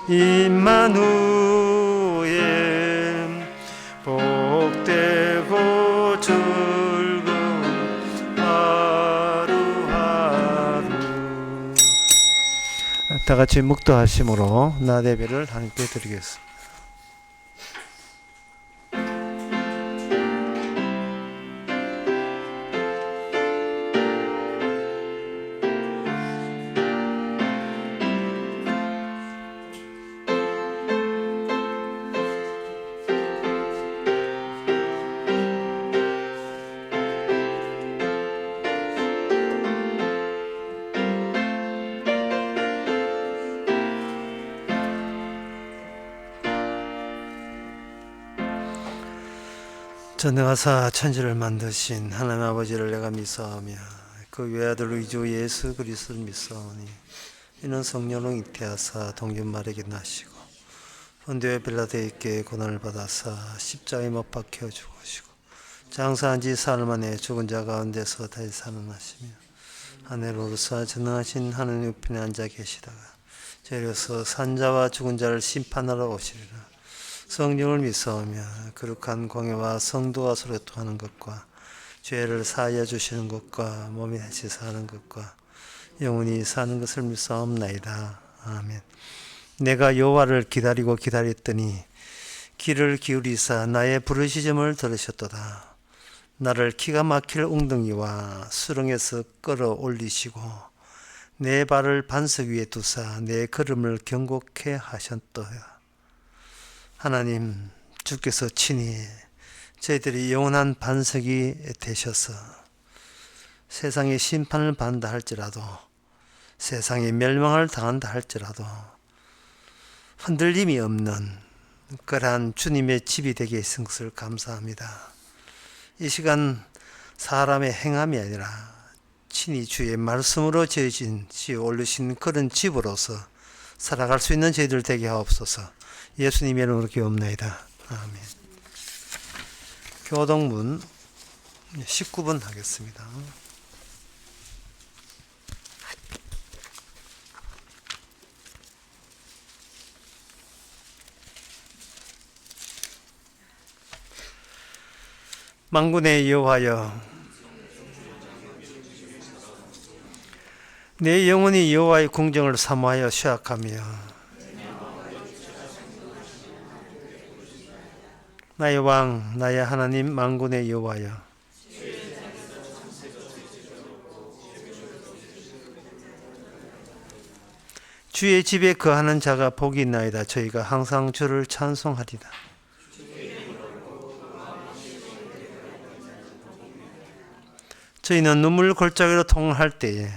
임마누엘 복되고 즐거운 하루하루. 다 같이 묵도하심으로 나대배를 하나님께 드리겠습니다. 전능하사 천지를 만드신 하나님 아버지를 내가 믿사오며 그 외아들 우리 주 예수 그리스도를 믿사오니 이는 성령으로 잉태하사 동전 마리아에게 나시고 본디오 빌라도에게 고난을 받아사 십자가에 못 박혀 죽으시고 장사한 지 사흘 만에 죽은 자 가운데서 다시 살아나시며 하늘로서 전능하신 하나님 우편에 앉아 계시다가 재려서 산자와 죽은 자를 심판하러 오시리라. 성령을 믿사오며 거룩한 공예와 성도와 소개통하는 것과 죄를 사하여 주시는 것과 몸이 다시 사는 것과 영원히 사는 것을 믿사옵나이다. 아멘. 내가 여호와를 기다리고 기다렸더니 귀를 기울이사 나의 부르짖음을 들으셨도다. 나를 기가 막힐 웅덩이와 수렁에서 끌어올리시고 내 발을 반석 위에 두사 내 걸음을 경고케 하셨도다. 하나님, 주께서 친히 저희들이 영원한 반석이 되셔서 세상의 심판을 받는다 할지라도, 세상에 멸망을 당한다 할지라도 흔들림이 없는 그러한 주님의 집이 되게 하신 것을 감사합니다. 이 시간 사람의 행함이 아니라 친히 주의 말씀으로 지어진 올리신 그런 집으로서 살아갈 수 있는 저희들 되게 하옵소서. 예수님의 이름으로 기도옵나이다. 아멘. 교동문 19번 하겠습니다. 만군의 여호와여, 내 영혼이 여호와의 궁정을 사모하여 쇠약하며 나의 왕, 나의 하나님 만군의 여호와여, 주의 집에 거하는 자가 복이 있나이다. 저희가 항상 주를 찬송하리다. 저희는 눈물 골짜기로 통할 때에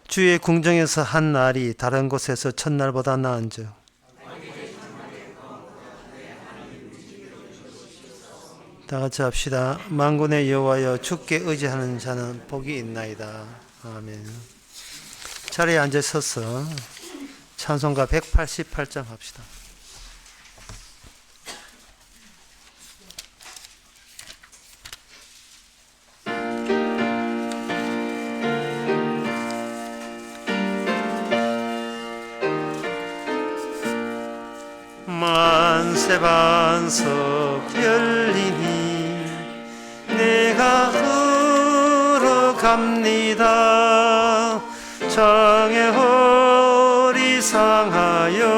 주의 궁정에서 한 날이 다른 곳에서 첫날보다 나은즉 다 같이 합시다. 만군의 여호와여, 주께 의지하는 자는 복이 있나이다. 아멘. 자리에 앉아 서서 찬송가 188장 합시다. 만세 반석 열리니 내가 걸어갑니다. 창에 허리 상하여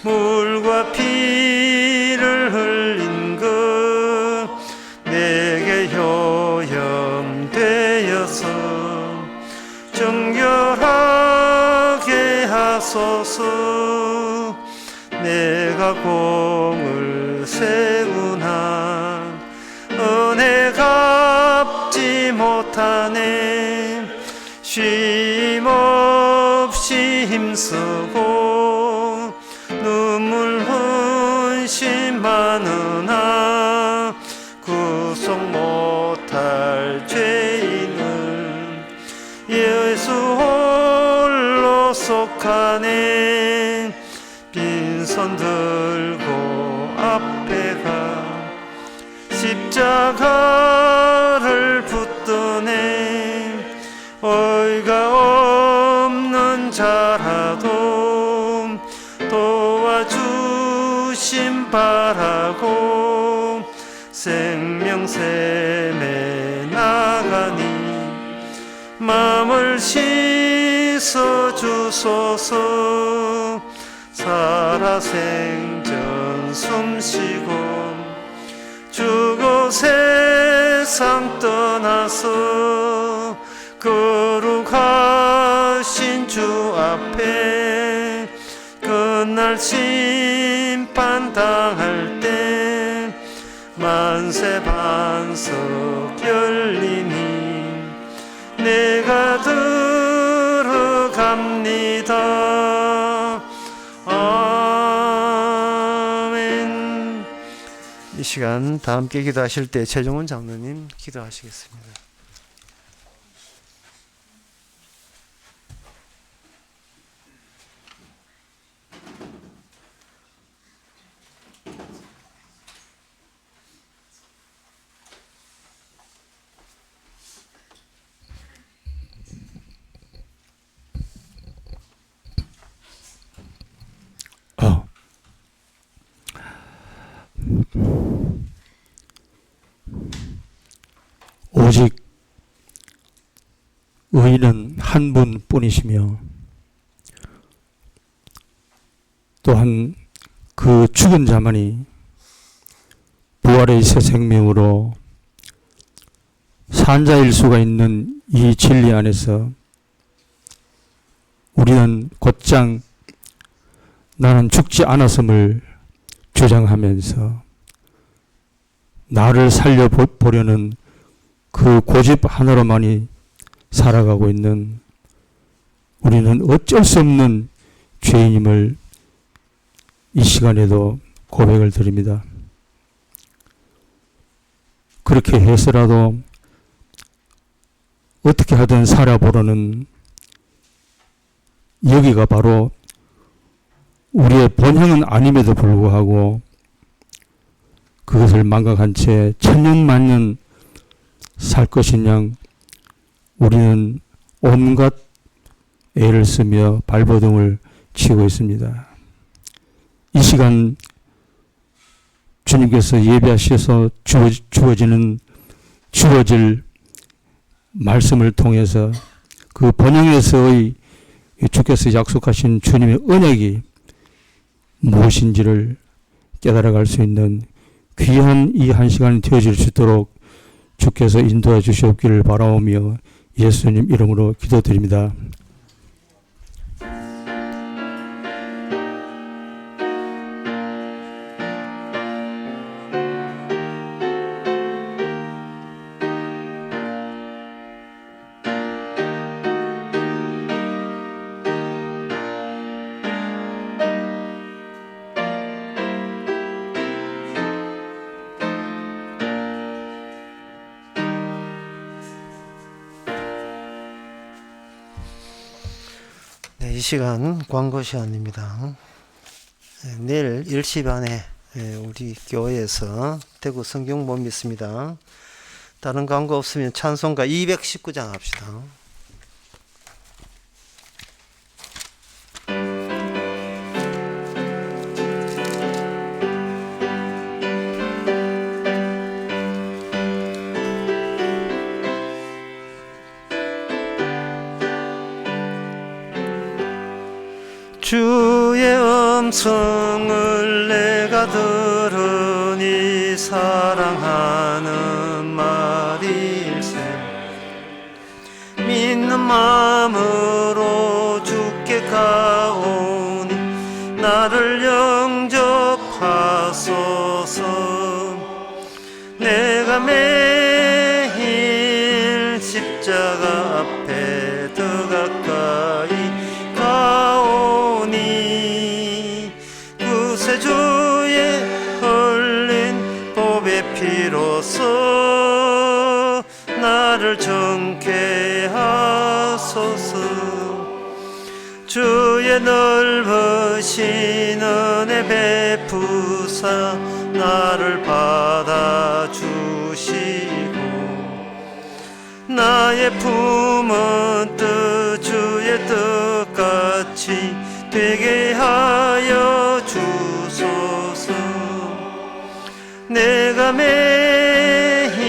물과 피를 흘린 것 내게 효염되어서 정결하게 하소서. 내가 공을 세우나 은혜 갚지 못하네. 쉼없이 힘쓰고 눈물 hun심하느나 구속 못할 죄인은 예수 홀로 속하네. 빈손 들고 앞에 가 십자가를 붙드네. 의가 없는 자라도 도와주심 바라고 생명샘에 나가니 마음을 씻어주소서. 살아생전 숨쉬고 주고 세상 떠나서 거룩하신 주 앞에 그날 심판당할 때 만세 반석 열리니 내가 들어갑니다. 아멘. 이 시간 다 함께 기도하실 때 최종원 장로님 기도하시겠습니다. 오직 의인은 한 분뿐이시며 또한 그 죽은 자만이 부활의 새 생명으로 산자일 수가 있는 이 진리 안에서 우리는 곧장 나는 죽지 않았음을 주장하면서 나를 살려보려는 그 고집 하나로만이 살아가고 있는 우리는 어쩔 수 없는 죄인임을 이 시간에도 고백을 드립니다. 그렇게 해서라도 어떻게 하든 살아보려는 여기가 바로 우리의 본형은 아님에도 불구하고 그것을 망각한 채 천년만년 살 것인 양 우리는 온갖 애를 쓰며 발버둥을 치고 있습니다. 이 시간 주님께서 예배하셔서 주어질 말씀을 통해서 그 번영에서의 주께서 약속하신 주님의 언약이 무엇인지를 깨달아갈 수 있는 귀한 이 한 시간이 되어질 수 있도록 주께서 인도해 주시옵기를 바라오며 예수님 이름으로 기도드립니다. 이 시간 광고 시간입니다. 내일 10시 반에 우리 교회에서 대구 성경 못 믿습니다. 다른 광고 없으면 찬송가 219장 합시다. 주의 음성을 내가 들으니 사랑하는 말일세. 믿는 마음으로 주께 가오니 나를 영접하소서. 내가 매일 십자가 앞에 더 가까이 구세주의 흘린 보배 피로써 나를 정케 하소서. 주의 넓으신 은혜 베푸사 나를 받아주시고 나의 품은 뜻 매일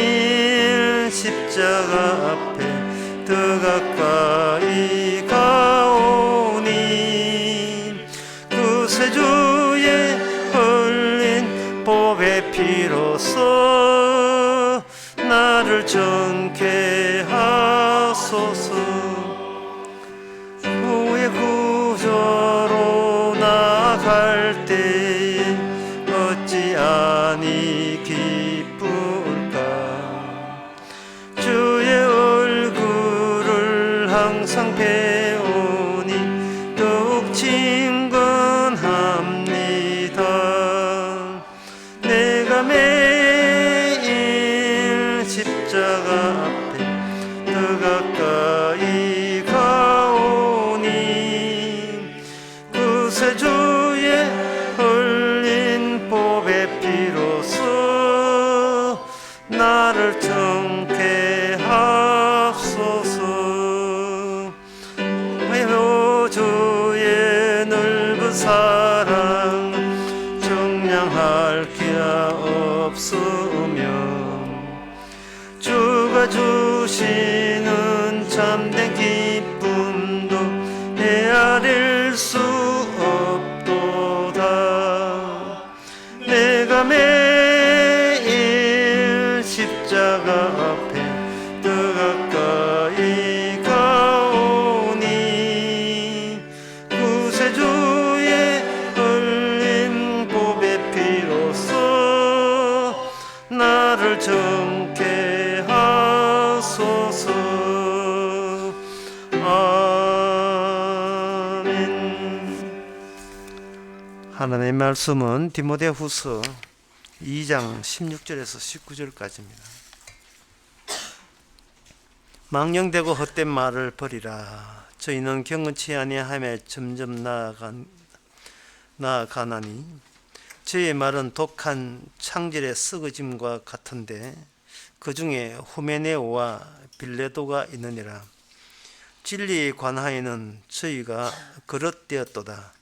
십자가 앞에 더 가까이 가오니 구세주의 흘린 보배 피로써 나를 정케 하소서. 후의 구조로 나갈 때에 어찌 아니 기쁠까. 주의 얼굴을 항상 배우니 더욱 친근합니다. 내가 매일 십자가 앞에 더 가까이 가오니 구세주의 흘린 보배 피로써 나를 정케 하소서. 아이고 주의 넓은 사랑 정량할 게 없으며 주가 주시는 참된 기쁨도 헤아릴 수 없도다. 내가 매일 십자가 앞에 더 가까이 가오니 구세주의 흘린 보배 피로써 나를 정케 하소서. 아멘. 하나님의 말씀은 디모데후서 2장 16절에서 19절까지입니다. 망령되고 헛된 말을 버리라. 저희는 경건치 아니함에 점점 나아가나니 저희의 말은 독한 창질의 썩어짐과 같은데 그 중에 후메네오와 빌레도가 있느니라. 진리에 관하여는 저희가 그릇되었도다.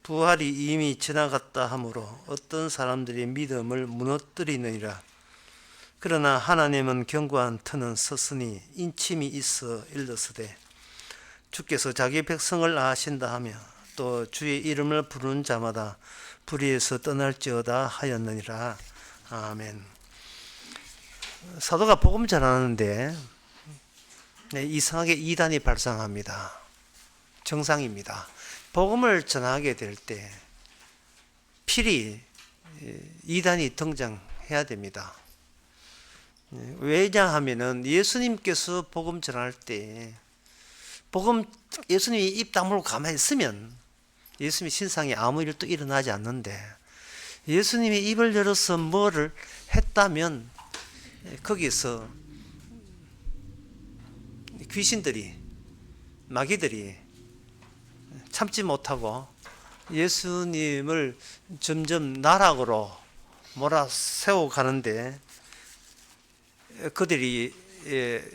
부활이 이미 지나갔다 하므로 어떤 사람들이 믿음을 무너뜨리느니라. 그러나 하나님은 견고한 터는 섰으니 인침이 있어 일렀으되 주께서 자기 백성을 아신다 하며 또 주의 이름을 부르는 자마다 불의에서 떠날지어다 하였느니라. 아멘. 사도가 복음 전하는데 이상하게 이단이 발생합니다. 정상입니다. 복음을 전하게 될 때 필히 이단이 등장해야 됩니다. 왜냐하면은 예수님께서 복음 전할 때 예수님이 입 다물고 가만히 있으면 예수님의 신상에 아무 일도 일어나지 않는데 예수님이 입을 열어서 뭐를 했다면 거기서 귀신들이 마귀들이 참지 못하고 예수님을 점점 나락으로 몰아세워 가는데 그들이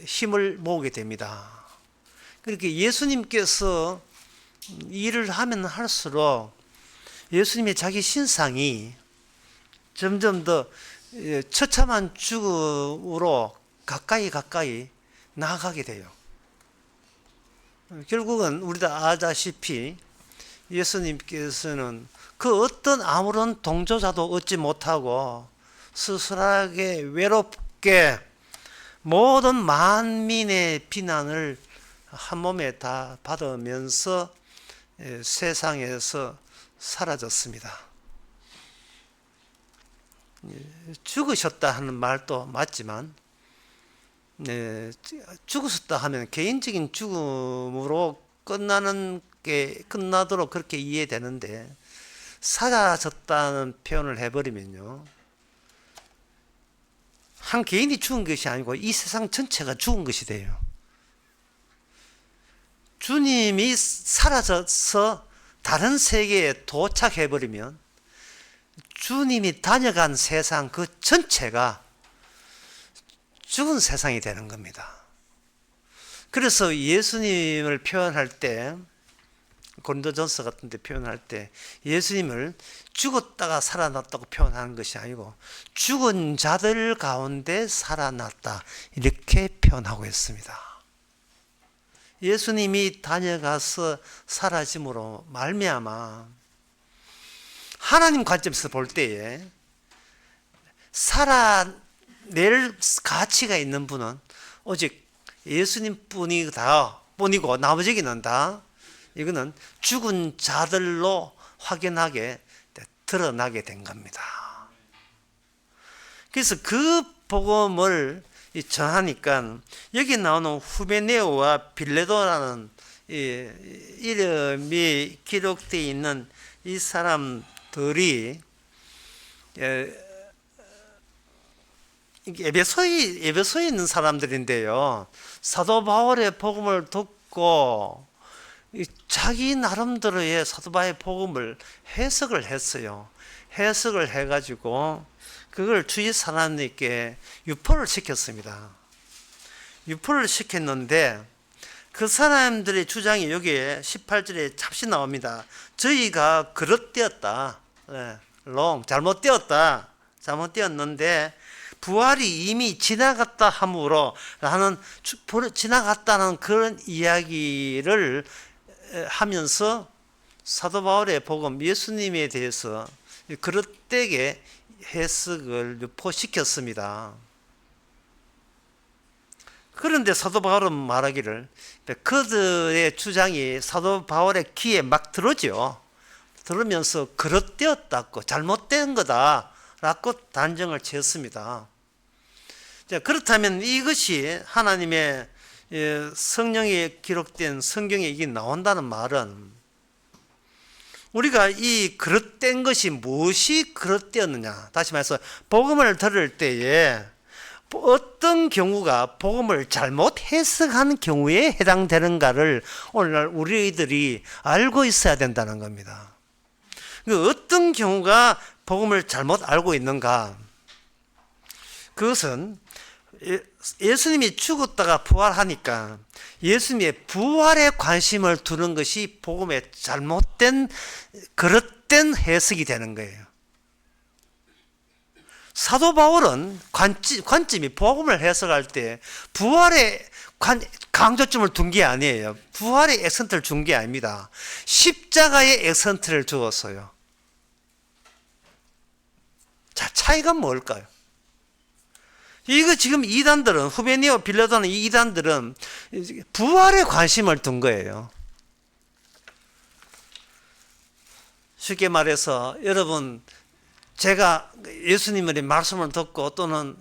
힘을 모으게 됩니다. 그렇게 예수님께서 일을 하면 할수록 예수님의 자기 신상이 점점 더 처참한 죽음으로 가까이 나아가게 돼요. 결국은 우리 다 아다시피 예수님께서는 그 어떤 아무런 동조자도 얻지 못하고 스스로하게 외롭게 모든 만민의 비난을 한 몸에 다 받으면서 세상에서 사라졌습니다. 죽으셨다 하는 말도 맞지만 죽으셨다 하면 개인적인 죽음으로 끝나도록 그렇게 이해되는데 사라졌다는 표현을 해버리면요, 한 개인이 죽은 것이 아니고 이 세상 전체가 죽은 것이 돼요. 주님이 사라져서 다른 세계에 도착해버리면 주님이 다녀간 세상 그 전체가 죽은 세상이 되는 겁니다. 그래서 예수님을 표현할 때 고린도전서 같은 데 표현할 때 예수님을 죽었다가 살아났다고 표현하는 것이 아니고 죽은 자들 가운데 살아났다 이렇게 표현하고 있습니다. 예수님이 다녀가서 사라짐으로 말미암아 하나님 관점에서 볼 때에 살아낼 가치가 있는 분은 오직 예수님 뿐이고 나머지는 다 이거는 죽은 자들로 확연하게 드러나게 된 겁니다. 그래서 그 복음을 전하니까 여기 나오는 후메네오와 빌레도라는 이름이 기록되어 있는 이 사람들이 에베소에 있는 사람들인데요. 사도 바울의 복음을 듣고 자기 나름대로의 사도 바울의 복음을 해석을 했어요. 해석을 해가지고 그걸 주위 사람들께 유포를 시켰습니다. 유포를 시켰는데 그 사람들의 주장이 여기에 18절에 잡시 나옵니다. 저희가 그릇되었다. 잘못되었는데 부활이 이미 지나갔다 함으로 라는 지나갔다는 그런 이야기를 하면서 사도 바울의 복음 예수님에 대해서 그릇되게 해석을 유포시켰습니다. 그런데 사도 바울은 말하기를 그들의 주장이 사도 바울의 귀에 막 들어오죠. 들으면서 그릇되었다고 잘못된 거다라고 단정을 지었습니다. 자, 그렇다면 이것이 하나님의 성령에 기록된 성경에 이게 나온다는 말은 우리가 이 그릇된 것이 무엇이 그릇되었느냐. 다시 말해서 복음을 들을 때에 어떤 경우가 복음을 잘못 해석한 경우에 해당되는가를 오늘날 우리들이 알고 있어야 된다는 겁니다. 어떤 경우가 복음을 잘못 알고 있는가? 그것은 예수님이 죽었다가 부활하니까 예수님의 부활에 관심을 두는 것이 복음의 잘못된 그릇된 해석이 되는 거예요. 사도 바울은 관점이 복음을 해석할 때 부활에 강조점을 둔 게 아니에요. 부활의 액센트를 준 게 아닙니다. 십자가의 액센트를 주었어요. 자, 차이가 뭘까요? 이거 지금 이단들은 후메니오 빌레도는 이 이단들은 부활에 관심을 둔 거예요. 쉽게 말해서 여러분 제가 예수님의 말씀을 듣고 또는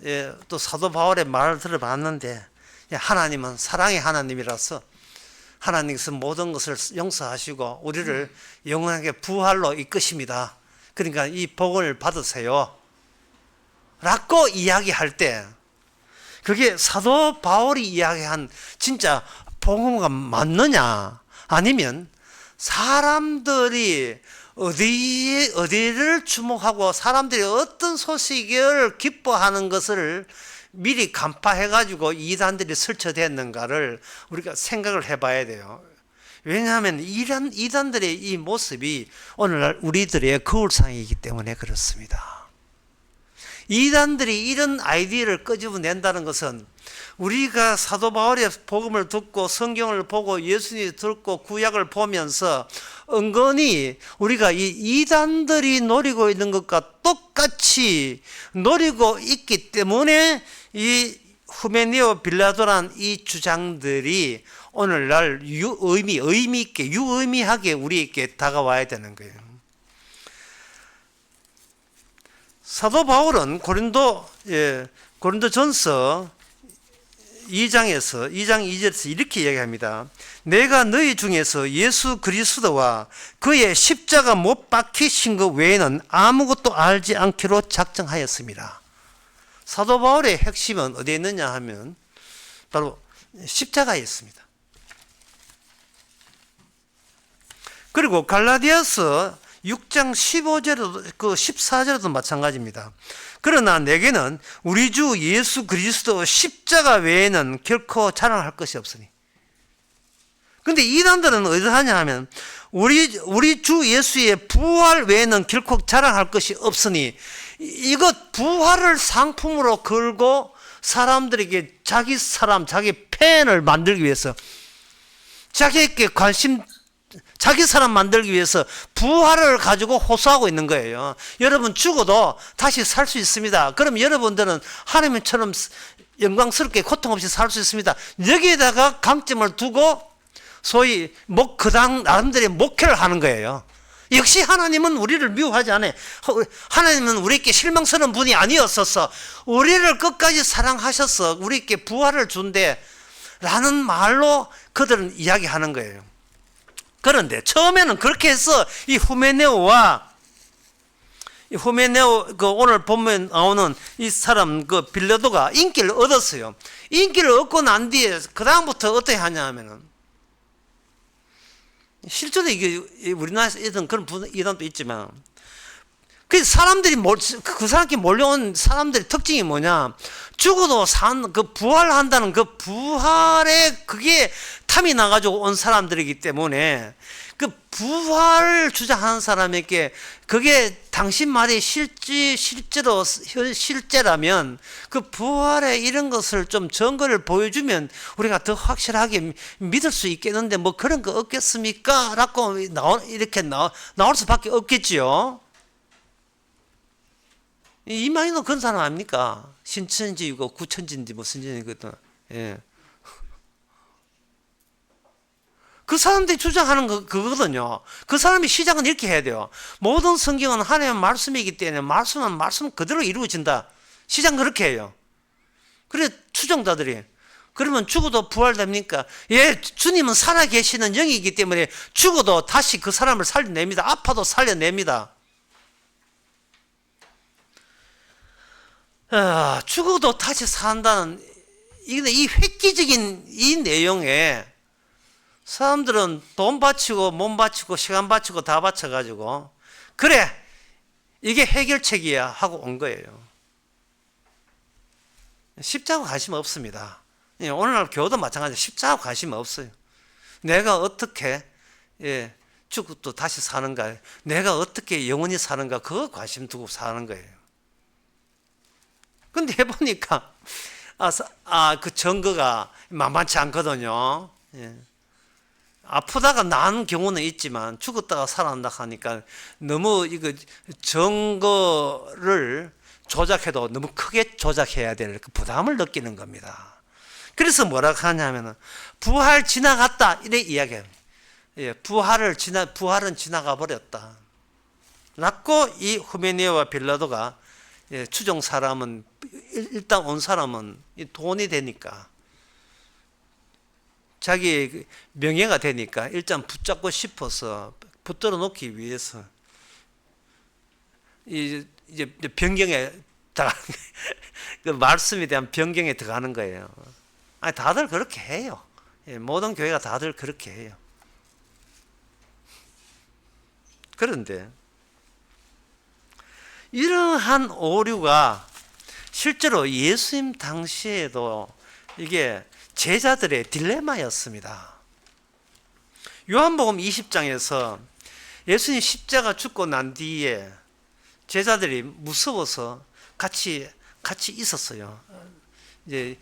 또 사도 바울의 말을 들어봤는데 하나님은 사랑의 하나님이라서 하나님께서 모든 것을 용서하시고 우리를 영원하게 부활로 이끄십니다. 그러니까 이 복을 받으세요 라고 이야기할 때 그게 사도 바울이 이야기한 진짜 복음과 맞느냐 아니면 사람들이 어디를 주목하고 사람들이 어떤 소식을 기뻐하는 것을 미리 간파해가지고 이단들이 설쳐댔는가를 우리가 생각을 해봐야 돼요. 왜냐하면 이단들의 이 모습이 오늘날 우리들의 거울상이기 때문에 그렇습니다. 이단들이 이런 아이디어를 끄집어낸다는 것은 우리가 사도 바울의 복음을 듣고 성경을 보고 예수님을 듣고 구약을 보면서 은근히 우리가 이 이단들이 노리고 있는 것과 똑같이 노리고 있기 때문에 이 후메니오 빌라도란 이 주장들이 오늘날 의미 있게 유의미하게 우리에게 다가와야 되는 거예요. 사도 바울은 고린도전서 2장 2절에서 이렇게 이야기합니다. 내가 너희 중에서 예수 그리스도와 그의 십자가 못 박히신 것 외에는 아무것도 알지 않기로 작정하였습니다. 사도 바울의 핵심은 어디에 있느냐 하면 바로 십자가에 있습니다. 그리고 갈라디아서 6장 15절에도 14절에도 마찬가지입니다. 그러나 내게는 우리 주 예수 그리스도 십자가 외에는 결코 자랑할 것이 없으니. 근데 이단들은 어디서 하냐 하면 우리 주 예수의 부활 외에는 결코 자랑할 것이 없으니 이것 부활을 상품으로 걸고 사람들에게 자기 팬을 만들기 위해서 자기에게 자기 사람 만들기 위해서 부활을 가지고 호소하고 있는 거예요. 여러분 죽어도 다시 살 수 있습니다. 그럼 여러분들은 하나님처럼 영광스럽게 고통 없이 살 수 있습니다. 여기에다가 강점을 두고 소위 나름대로 목회를 하는 거예요. 역시 하나님은 우리를 미워하지 않아요. 하나님은 우리에게 실망스러운 분이 아니었어서 우리를 끝까지 사랑하셔서 우리에게 부활을 준대 라는 말로 그들은 이야기하는 거예요. 그런데 처음에는 그렇게 해서 이 후메네오 오늘 본문에 나오는 이 사람 빌라도가 인기를 얻었어요. 인기를 얻고 난 뒤에 그 다음부터 어떻게 하냐 하면은 실제로 이게 우리나라에서 있던 그런 이단도 있지만 그 사람들이 그 사람께 몰려온 사람들의 특징이 뭐냐? 죽어도 부활한다는 그 부활에 그게 탐이 나가지고 온 사람들이기 때문에 그 부활 주장하는 사람에게 그게 당신 말이 실제라면 그 부활의 이런 것을 좀 증거를 보여주면 우리가 더 확실하게 믿을 수 있겠는데 뭐 그런 거 없겠습니까? 라고 이렇게 나올 수밖에 없겠지요. 이만희는 그런 사람 아닙니까? 신천지이고 구천지인지 뭐 선진이거든. 예. 그 사람들이 주장하는 그거거든요. 그 사람이 시작은 이렇게 해야 돼요. 모든 성경은 하나님의 말씀이기 때문에 말씀은 말씀 그대로 이루어진다. 시작은 그렇게 해요. 그래 추종자들이 그러면 죽어도 부활됩니까? 예, 주님은 살아계시는 영이기 때문에 죽어도 다시 그 사람을 살려냅니다. 아파도 살려냅니다. 죽어도 다시 산다는 이 획기적인 이 내용에 사람들은 돈 바치고 몸 바치고 시간 바치고 다 바쳐가지고 그래 이게 해결책이야 하고 온 거예요. 십자가 관심 없습니다. 오늘날 교도 마찬가지로 십자가 관심 없어요. 내가 어떻게 죽어도 다시 사는가, 내가 어떻게 영원히 사는가 그거 관심 두고 사는 거예요. 근데 해보니까 그 증거가 만만치 않거든요. 예. 아프다가 난 경우는 있지만 죽었다가 살아난다 하니까 너무 이거 증거를 조작해도 너무 크게 조작해야 될 그 부담을 느끼는 겁니다. 그래서 뭐라고 하냐면은 부활 지나갔다 이래 이야기해요. 예, 부활은 지나가 버렸다. 라고 이 후메네오와 빌라도가 추종 사람은 일단 온 사람은 돈이 되니까 자기의 명예가 되니까 일단 붙잡고 싶어서 붙들어 놓기 위해서 이제 변경에 그 말씀에 대한 변경에 들어가는 거예요. 아니 다들 그렇게 해요. 모든 교회가 다들 그렇게 해요. 그런데 이러한 오류가 실제로 예수님 당시에도 이게 제자들의 딜레마였습니다. 요한복음 20장에서 예수님 십자가 죽고 난 뒤에 제자들이 무서워서 같이 있었어요. 이제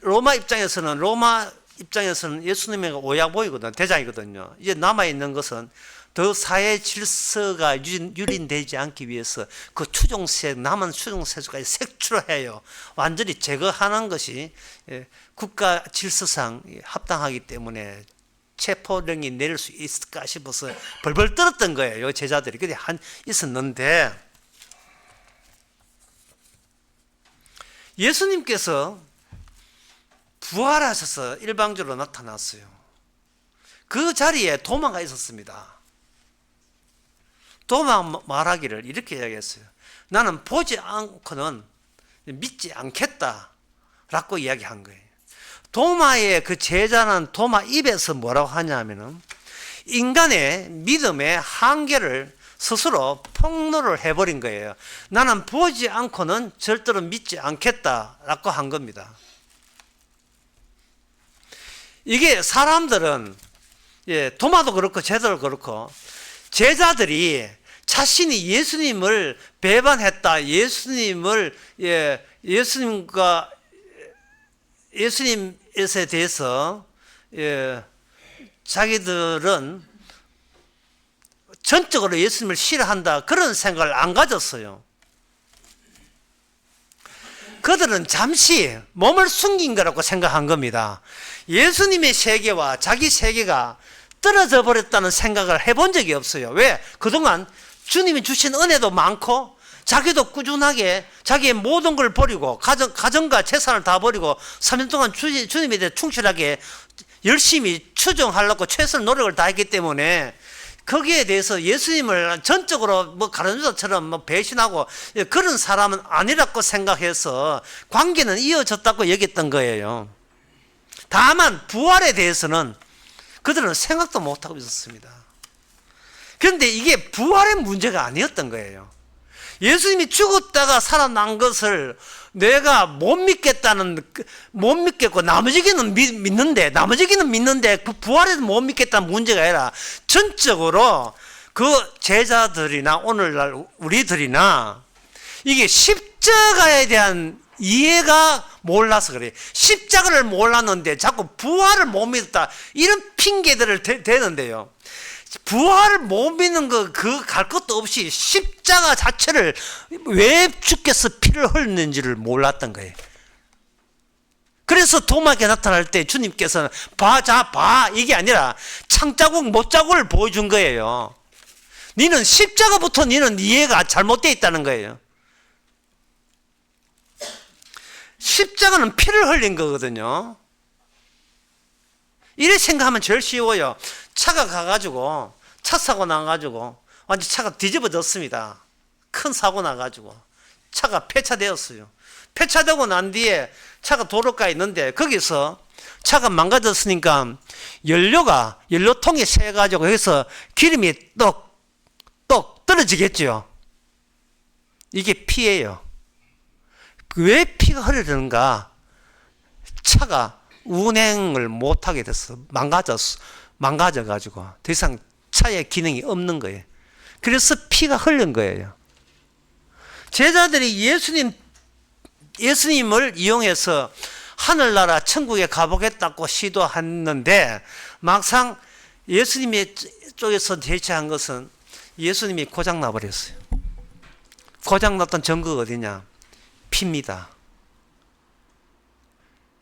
로마 입장에서는 예수님의 오야 보이거든, 대장이거든요. 이제 남아 있는 것은 더 사회 질서가 유린되지 않기 위해서 그 남은 추종세수까지 색출해요. 완전히 제거하는 것이 국가 질서상 합당하기 때문에 체포령이 내릴 수 있을까 싶어서 벌벌 떨었던 거예요. 제자들이. 그게 있었는데 예수님께서 부활하셔서 일방적으로 나타났어요. 그 자리에 도마가 있었습니다. 도마 말하기를 이렇게 이야기했어요. 나는 보지 않고는 믿지 않겠다 라고 이야기한 거예요. 도마의 그 제자는 도마 입에서 뭐라고 하냐면은 인간의 믿음의 한계를 스스로 폭로를 해버린 거예요. 나는 보지 않고는 절대로 믿지 않겠다 라고 한 겁니다. 이게 사람들은 도마도 그렇고 제자도 그렇고 제자들이 자신이 예수님을 배반했다. 예수님에 대해서 자기들은 전적으로 예수님을 싫어한다. 그런 생각을 안 가졌어요. 그들은 잠시 몸을 숨긴 거라고 생각한 겁니다. 예수님의 세계와 자기 세계가 떨어져 버렸다는 생각을 해본 적이 없어요. 왜? 그동안 주님이 주신 은혜도 많고 자기도 꾸준하게 자기의 모든 걸 버리고 가정과 재산을 다 버리고 3년 동안 주님에 대해 충실하게 열심히 추종하려고 최선의 노력을 다했기 때문에 거기에 대해서 예수님을 전적으로 가룟유다처럼 배신하고 그런 사람은 아니라고 생각해서 관계는 이어졌다고 여겼던 거예요. 다만 부활에 대해서는 그들은 생각도 못하고 있었습니다. 그런데 이게 부활의 문제가 아니었던 거예요. 예수님이 죽었다가 살아난 것을 내가 못 믿겠고 나머지는 믿는데 그 부활에서 못 믿겠다는 문제가 아니라 전적으로 그 제자들이나 오늘날 우리들이나 이게 십자가에 대한 이해가 몰라서 그래요. 십자가를 몰랐는데 자꾸 부활을 못 믿었다. 이런 핑계들을 대는데요. 부활을 못 믿는 그 갈 것도 없이 십자가 자체를 왜 주께서 피를 흘렸는지를 몰랐던 거예요. 그래서 도마에게 나타날 때 주님께서는 봐 이게 아니라 창자국 못자국을 보여준 거예요. 너는 십자가부터 너는 이해가 잘못되어 있다는 거예요. 십자가는 피를 흘린 거거든요. 이래 생각하면 제일 쉬워요. 차가 가가지고 차 사고 나가지고 완전 차가 뒤집어졌습니다. 큰 사고 나가지고 차가 폐차되었어요. 폐차되고 난 뒤에 차가 도로가에 있는데 거기서 차가 망가졌으니까 연료통이 새가지고 여기서 기름이 똑 떨어지겠죠. 이게 피예요. 왜 피가 흐르는가? 차가 운행을 못하게 됐어. 망가져가지고 더 이상 차의 기능이 없는 거예요. 그래서 피가 흐른 거예요. 제자들이 예수님을 이용해서 하늘나라 천국에 가보겠다고 시도했는데 막상 예수님의 쪽에서 제시한 것은 예수님이 고장나 버렸어요. 고장났던 증거가 어디냐? 피입니다.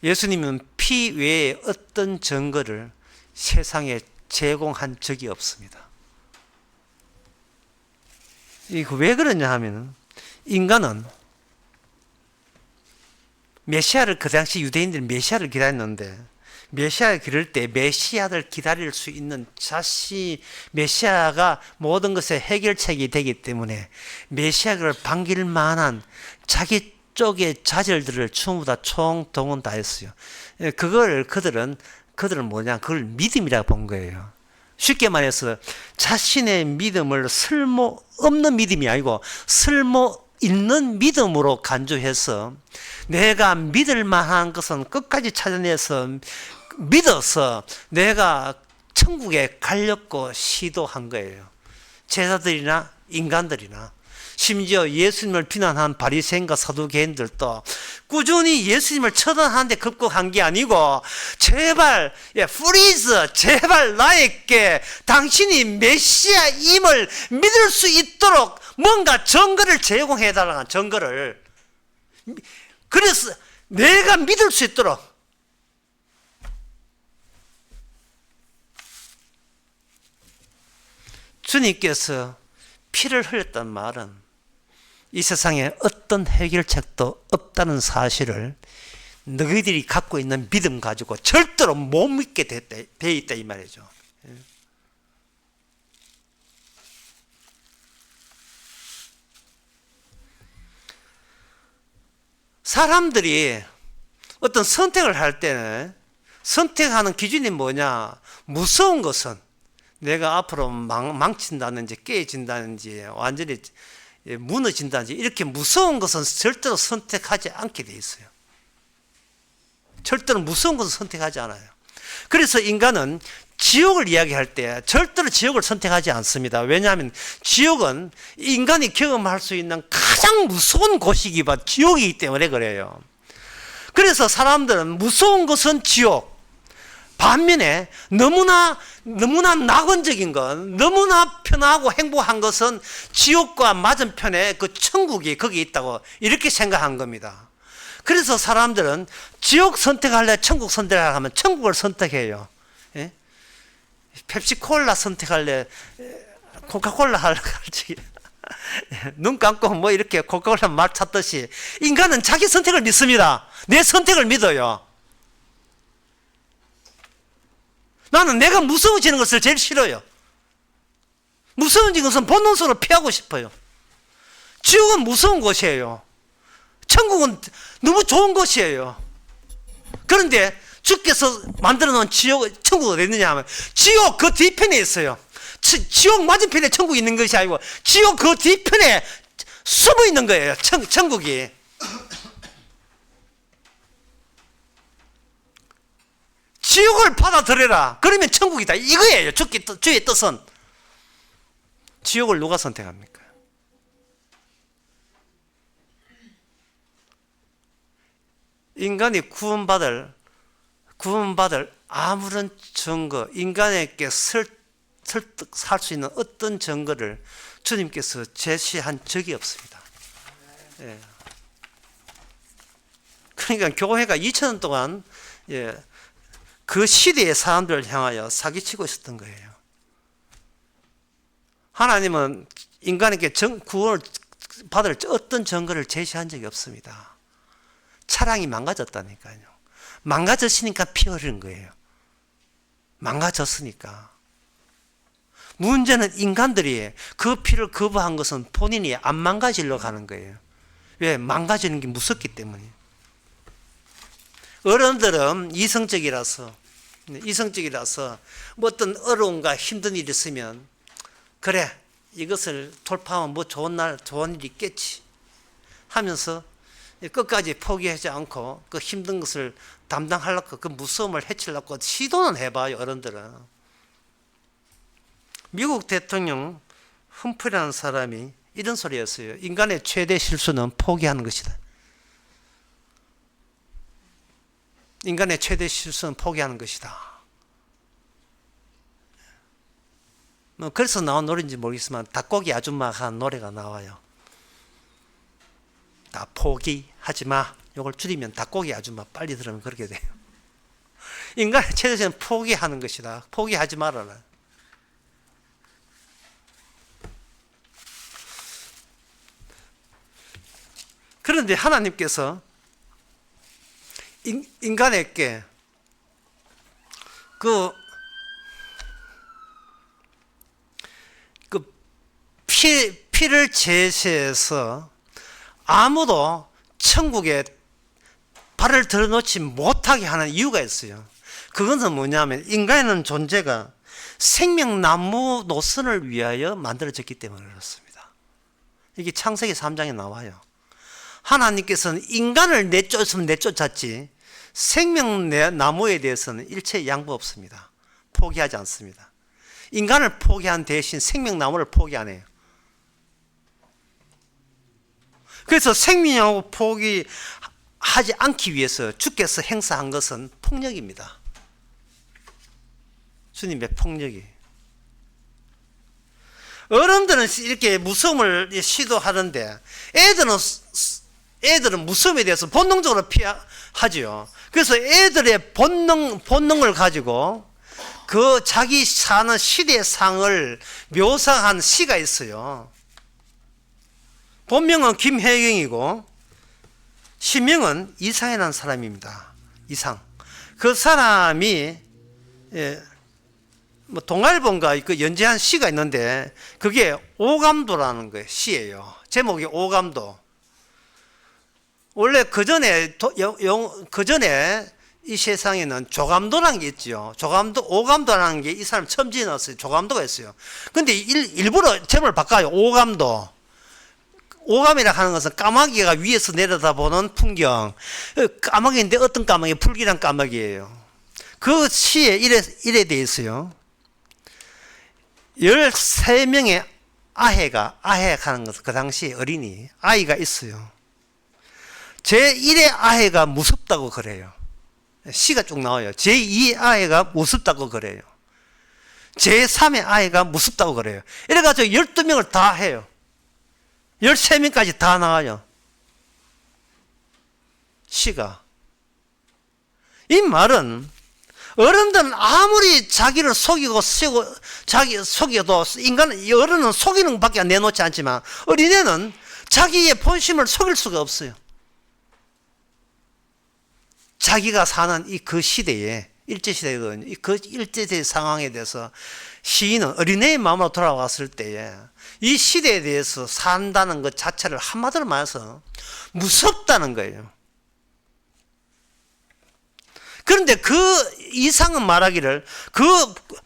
예수님은 피 외에 어떤 증거를 세상에 제공한 적이 없습니다. 이거 왜 그러냐 하면 인간은 메시아를 그 당시 유대인들은 메시아를 기다렸는데 메시아를 기다릴 때 메시아를 기다릴 수 있는 메시아가 모든 것의 해결책이 되기 때문에 메시아를 반길 만한 자기 쪽의 자질들을 전부 다 총동원 다 했어요. 그들은 그걸 믿음이라고 본 거예요. 쉽게 말해서 자신의 믿음을 쓸모 없는 믿음이 아니고 쓸모 있는 믿음으로 간주해서 내가 믿을 만한 것은 끝까지 찾아내서 믿어서 내가 천국에 가려고 시도한 거예요. 제자들이나 인간들이나 심지어 예수님을 비난한 바리새인과 사두개인들도 꾸준히 예수님을 처단하는데 급급한 게 아니고 제발 프리즈 제발 나에게 당신이 메시아임을 믿을 수 있도록 뭔가 증거를 제공해 달라는 증거를 그래서 내가 믿을 수 있도록 주님께서 피를 흘렸단 말은 이 세상에 어떤 해결책도 없다는 사실을 너희들이 갖고 있는 믿음 가지고 절대로 못 믿게 돼 있다 이 말이죠. 사람들이 어떤 선택을 할 때는 선택하는 기준이 뭐냐? 무서운 것은 내가 앞으로 망친다든지 깨진다든지 완전히 무너진다든지 이렇게 무서운 것은 절대로 선택하지 않게 돼 있어요. 절대로 무서운 것은 선택하지 않아요. 그래서 인간은 지옥을 이야기할 때 절대로 지옥을 선택하지 않습니다. 왜냐하면 지옥은 인간이 경험할 수 있는 가장 무서운 곳이기 바 지옥이기 때문에 그래요. 그래서 사람들은 무서운 것은 지옥, 반면에 너무나 낙원적인 것, 너무나 편하고 행복한 것은 지옥과 맞은편에 그 천국이 거기 있다고 이렇게 생각한 겁니다. 그래서 사람들은 지옥 선택할래, 천국 선택할래 하면 천국을 선택해요. 예? 펩시콜라 선택할래, 코카콜라 할지 눈 감고 뭐 이렇게 코카콜라 말 찾듯이 인간은 자기 선택을 믿습니다. 내 선택을 믿어요. 나는 내가 무서워지는 것을 제일 싫어요. 무서워진 것은 본능적으로 피하고 싶어요. 지옥은 무서운 곳이에요. 천국은 너무 좋은 곳이에요. 그런데 주께서 만들어 놓은 천국이 어디 있느냐 하면 지옥 그 뒤편에 있어요. 지옥 맞은편에 천국이 있는 것이 아니고 지옥 그 뒤편에 숨어 있는 거예요. 천국이. 지옥을 받아들여라. 그러면 천국이다. 이거예요. 주의 뜻은. 지옥을 누가 선택합니까? 인간이 구원받을 아무런 증거, 인간에게 설득할 수 있는 어떤 증거를 주님께서 제시한 적이 없습니다. 예. 그러니까 교회가 2000년 동안 그 시대의 사람들을 향하여 사기치고 있었던 거예요. 하나님은 인간에게 구원을 받을 어떤 증거를 제시한 적이 없습니다. 차량이 망가졌다니까요. 망가졌으니까 피 흘리는 거예요. 망가졌으니까. 문제는 인간들이 그 피를 거부한 것은 본인이 안 망가지려고 하는 거예요. 왜? 망가지는 게 무섭기 때문에. 어른들은 이성적이라서 뭐 어떤 어려움과 힘든 일이 있으면 그래 이것을 돌파하면 뭐 좋은 일이 있겠지 하면서 끝까지 포기하지 않고 그 힘든 것을 담당하려고 그 무서움을 해치려고 시도는 해봐요. 어른들은. 미국 대통령 흠프리라는 사람이 이런 소리였어요. 인간의 최대 실수는 포기하는 것이다. 인간의 최대 실수는 포기하는 것이다. 뭐 그래서 나온 노래인지 모르겠지만 닭고기 아줌마가 한 노래가 나와요. 다 포기하지 마. 이걸 줄이면 닭고기 아줌마 빨리 들으면 그렇게 돼요. 인간의 최대 실수는 포기하는 것이다. 포기하지 말아라. 그런데 하나님께서 인간에게 그 피를 제시해서 아무도 천국에 발을 들어놓지 못하게 하는 이유가 있어요. 그것은 뭐냐면 인간의 존재가 생명나무 노선을 위하여 만들어졌기 때문에 그렇습니다. 이게 창세기 3장에 나와요. 하나님께서는 인간을 내쫓으면 내쫓았지 생명나무에 대해서는 일체 양보 없습니다. 포기하지 않습니다. 인간을 포기한 대신 생명나무를 포기 안 해요. 그래서 생명나무 포기하지 않기 위해서 주께서 행사한 것은 폭력입니다. 주님의 폭력이. 어른들은 이렇게 무서움을 시도하는데 애들은 무서움에 대해서 본능적으로 피하지요. 그래서 애들의 본능을 가지고 그 자기 사는 시대의 상을 묘사한 시가 있어요. 본명은 김혜경이고 시명은 이상이라는 사람입니다. 이상. 그 사람이 뭐 동아일보인가 그 연재한 시가 있는데 그게 오감도라는 거예요. 시예요. 제목이 오감도. 원래 그 전에 이 세상에는 조감도라는 게 있죠. 오감도라는 게 이 사람 처음 지어놨어요. 조감도가 있어요. 근데 일부러 제목을 바꿔요. 오감도. 오감이라 하는 것은 까마귀가 위에서 내려다보는 풍경. 까마귀인데 어떤 까마귀? 불길한 까마귀예요. 그 시에 이래 돼 있어요. 13명의 아해하는 것은 그 당시 어린이, 아이가 있어요. 제1의 아해가 무섭다고 그래요. 시가 쭉 나와요. 제2의 아해가 무섭다고 그래요. 제3의 아해가 무섭다고 그래요. 이래가지고 12명을 다 해요. 13명까지 다 나와요. 시가. 이 말은 어른들은 아무리 자기를 속이고 자기 속여도 어른은 속이는 밖에 내놓지 않지만 어린애는 자기의 본심을 속일 수가 없어요. 자기가 사는 그 시대에 일제시대거든요. 그 일제시대 상황에 대해서 시인은 어린애의 마음으로 돌아왔을 때에 이 시대에 대해서 산다는 것 자체를 한마디로 말해서 무섭다는 거예요. 그런데 그 이상은 말하기를 그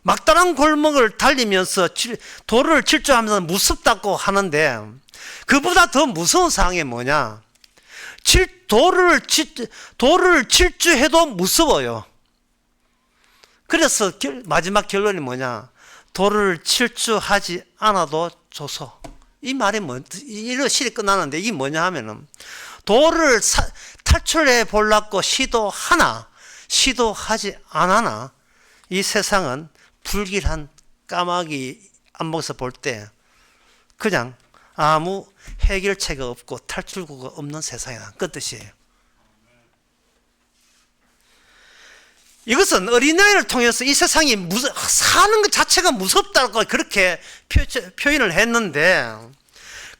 막다른 골목을 달리면서 도를 질주하면서 무섭다고 하는데 그보다 더 무서운 상황이 뭐냐? 도를 질주해도 무서워요. 그래서 마지막 결론이 뭐냐? 도를 질주하지 않아도 좋소. 이 말이 이런 시리 끝나는데 이게 뭐냐 하면은 도를 탈출해 보려고 시도하지 않아나 이 세상은 불길한 까마귀 안목에서 볼 때 그냥 아무 해결책이 없고 탈출구가 없는 세상이다. 그 뜻이에요. 이것은 어린아이를 통해서 이 세상이 사는 것 자체가 무섭다고 그렇게 표현을 했는데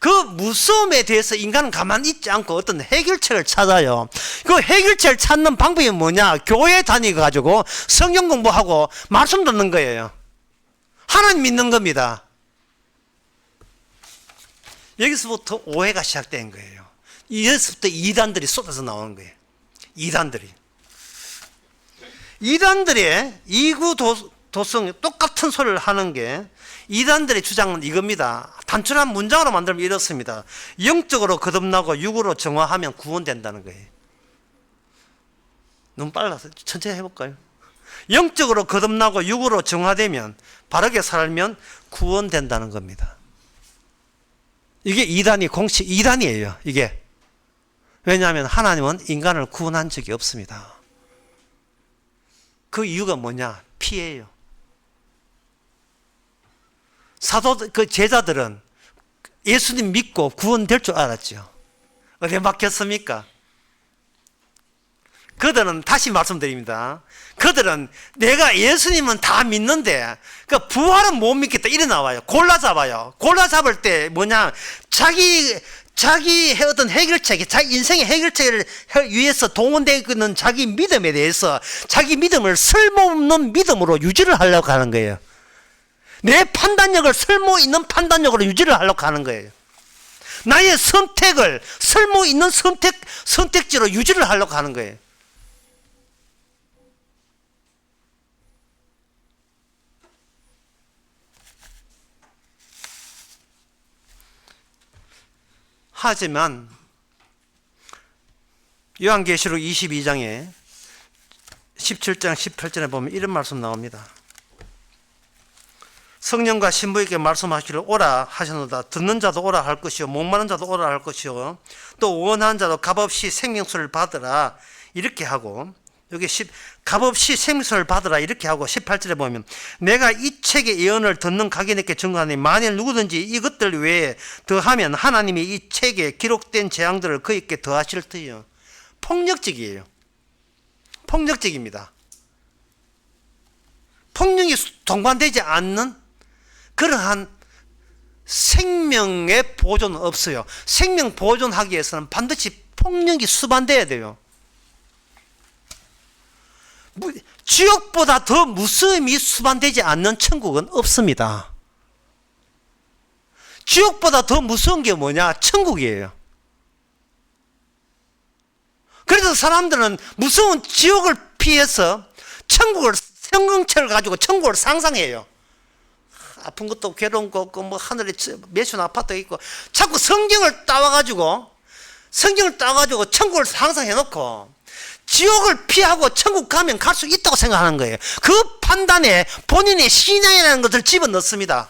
그 무서움에 대해서 인간은 가만히 있지 않고 어떤 해결책을 찾아요. 그 해결책을 찾는 방법이 뭐냐? 교회 다니가지고 성경 공부하고 말씀 듣는 거예요. 하나님 믿는 겁니다. 여기서부터 오해가 시작된 거예요. 여기서부터 이단들이 쏟아져 나오는 거예요. 이단들의 이구도성 똑같은 소리를 하는 게 이단들의 주장은 이겁니다. 단순한 문장으로 만들면 이렇습니다. 영적으로 거듭나고 육으로 정화하면 구원된다는 거예요. 너무 빨라서 천천히 해볼까요? 영적으로 거듭나고 육으로 정화되면 바르게 살면 구원된다는 겁니다. 이게 공식 이단이에요. 이게. 왜냐하면 하나님은 인간을 구원한 적이 없습니다. 그 이유가 뭐냐? 피해요. 제자들은 예수님 믿고 구원될 줄 알았죠. 어디 막혔습니까? 그들은 다시 말씀드립니다. 그들은 내가 예수님은 다 믿는데 그 부활은 못 믿겠다 이래 나와요. 골라잡아요. 골라잡을 때 뭐냐? 자기 어떤 해결책, 자기 인생의 해결책을 위해서 동원되는 자기 믿음에 대해서 자기 믿음을 쓸모없는 믿음으로 유지를 하려고 하는 거예요. 내 판단력을 쓸모있는 판단력으로 유지를 하려고 하는 거예요. 나의 선택을 쓸모있는 선택지로 유지를 하려고 하는 거예요. 하지만 요한계시록 22장에 17장 18절에 보면 이런 말씀 나옵니다. 성령과 신부에게 말씀하시기를 오라 하셨노다. 듣는 자도 오라 할 것이요 목마른 자도 오라 할 것이요 또 원하는 자도 값없이 생명수를 받으라 이렇게 하고 여기 값없이 생명수를 받으라 이렇게 하고 18절에 보면 내가 이 책의 예언을 듣는 각인에게 증거하니 만일 누구든지 이것들 외에 더하면 하나님이 이 책에 기록된 재앙들을 그에게 더하실 터이요. 폭력적이에요. 폭력적입니다. 폭력이 동반되지 않는 그러한 생명의 보존은 없어요. 생명 보존하기 위해서는 반드시 폭력이 수반돼야 돼요. 지옥보다 더 무서움이 수반되지 않는 천국은 없습니다. 지옥보다 더 무서운 게 뭐냐? 천국이에요. 그래서 사람들은 무서운 지옥을 피해서 천국을 성경책을 가지고 천국을 상상해요. 아픈 것도 없고 괴로운 거 없고 뭐 하늘에 매춘 아파트 있고 자꾸 성경을 따와가지고 천국을 상상해놓고 지옥을 피하고 천국 가면 갈 수 있다고 생각하는 거예요. 그 판단에 본인의 신앙이라는 것을 집어넣습니다.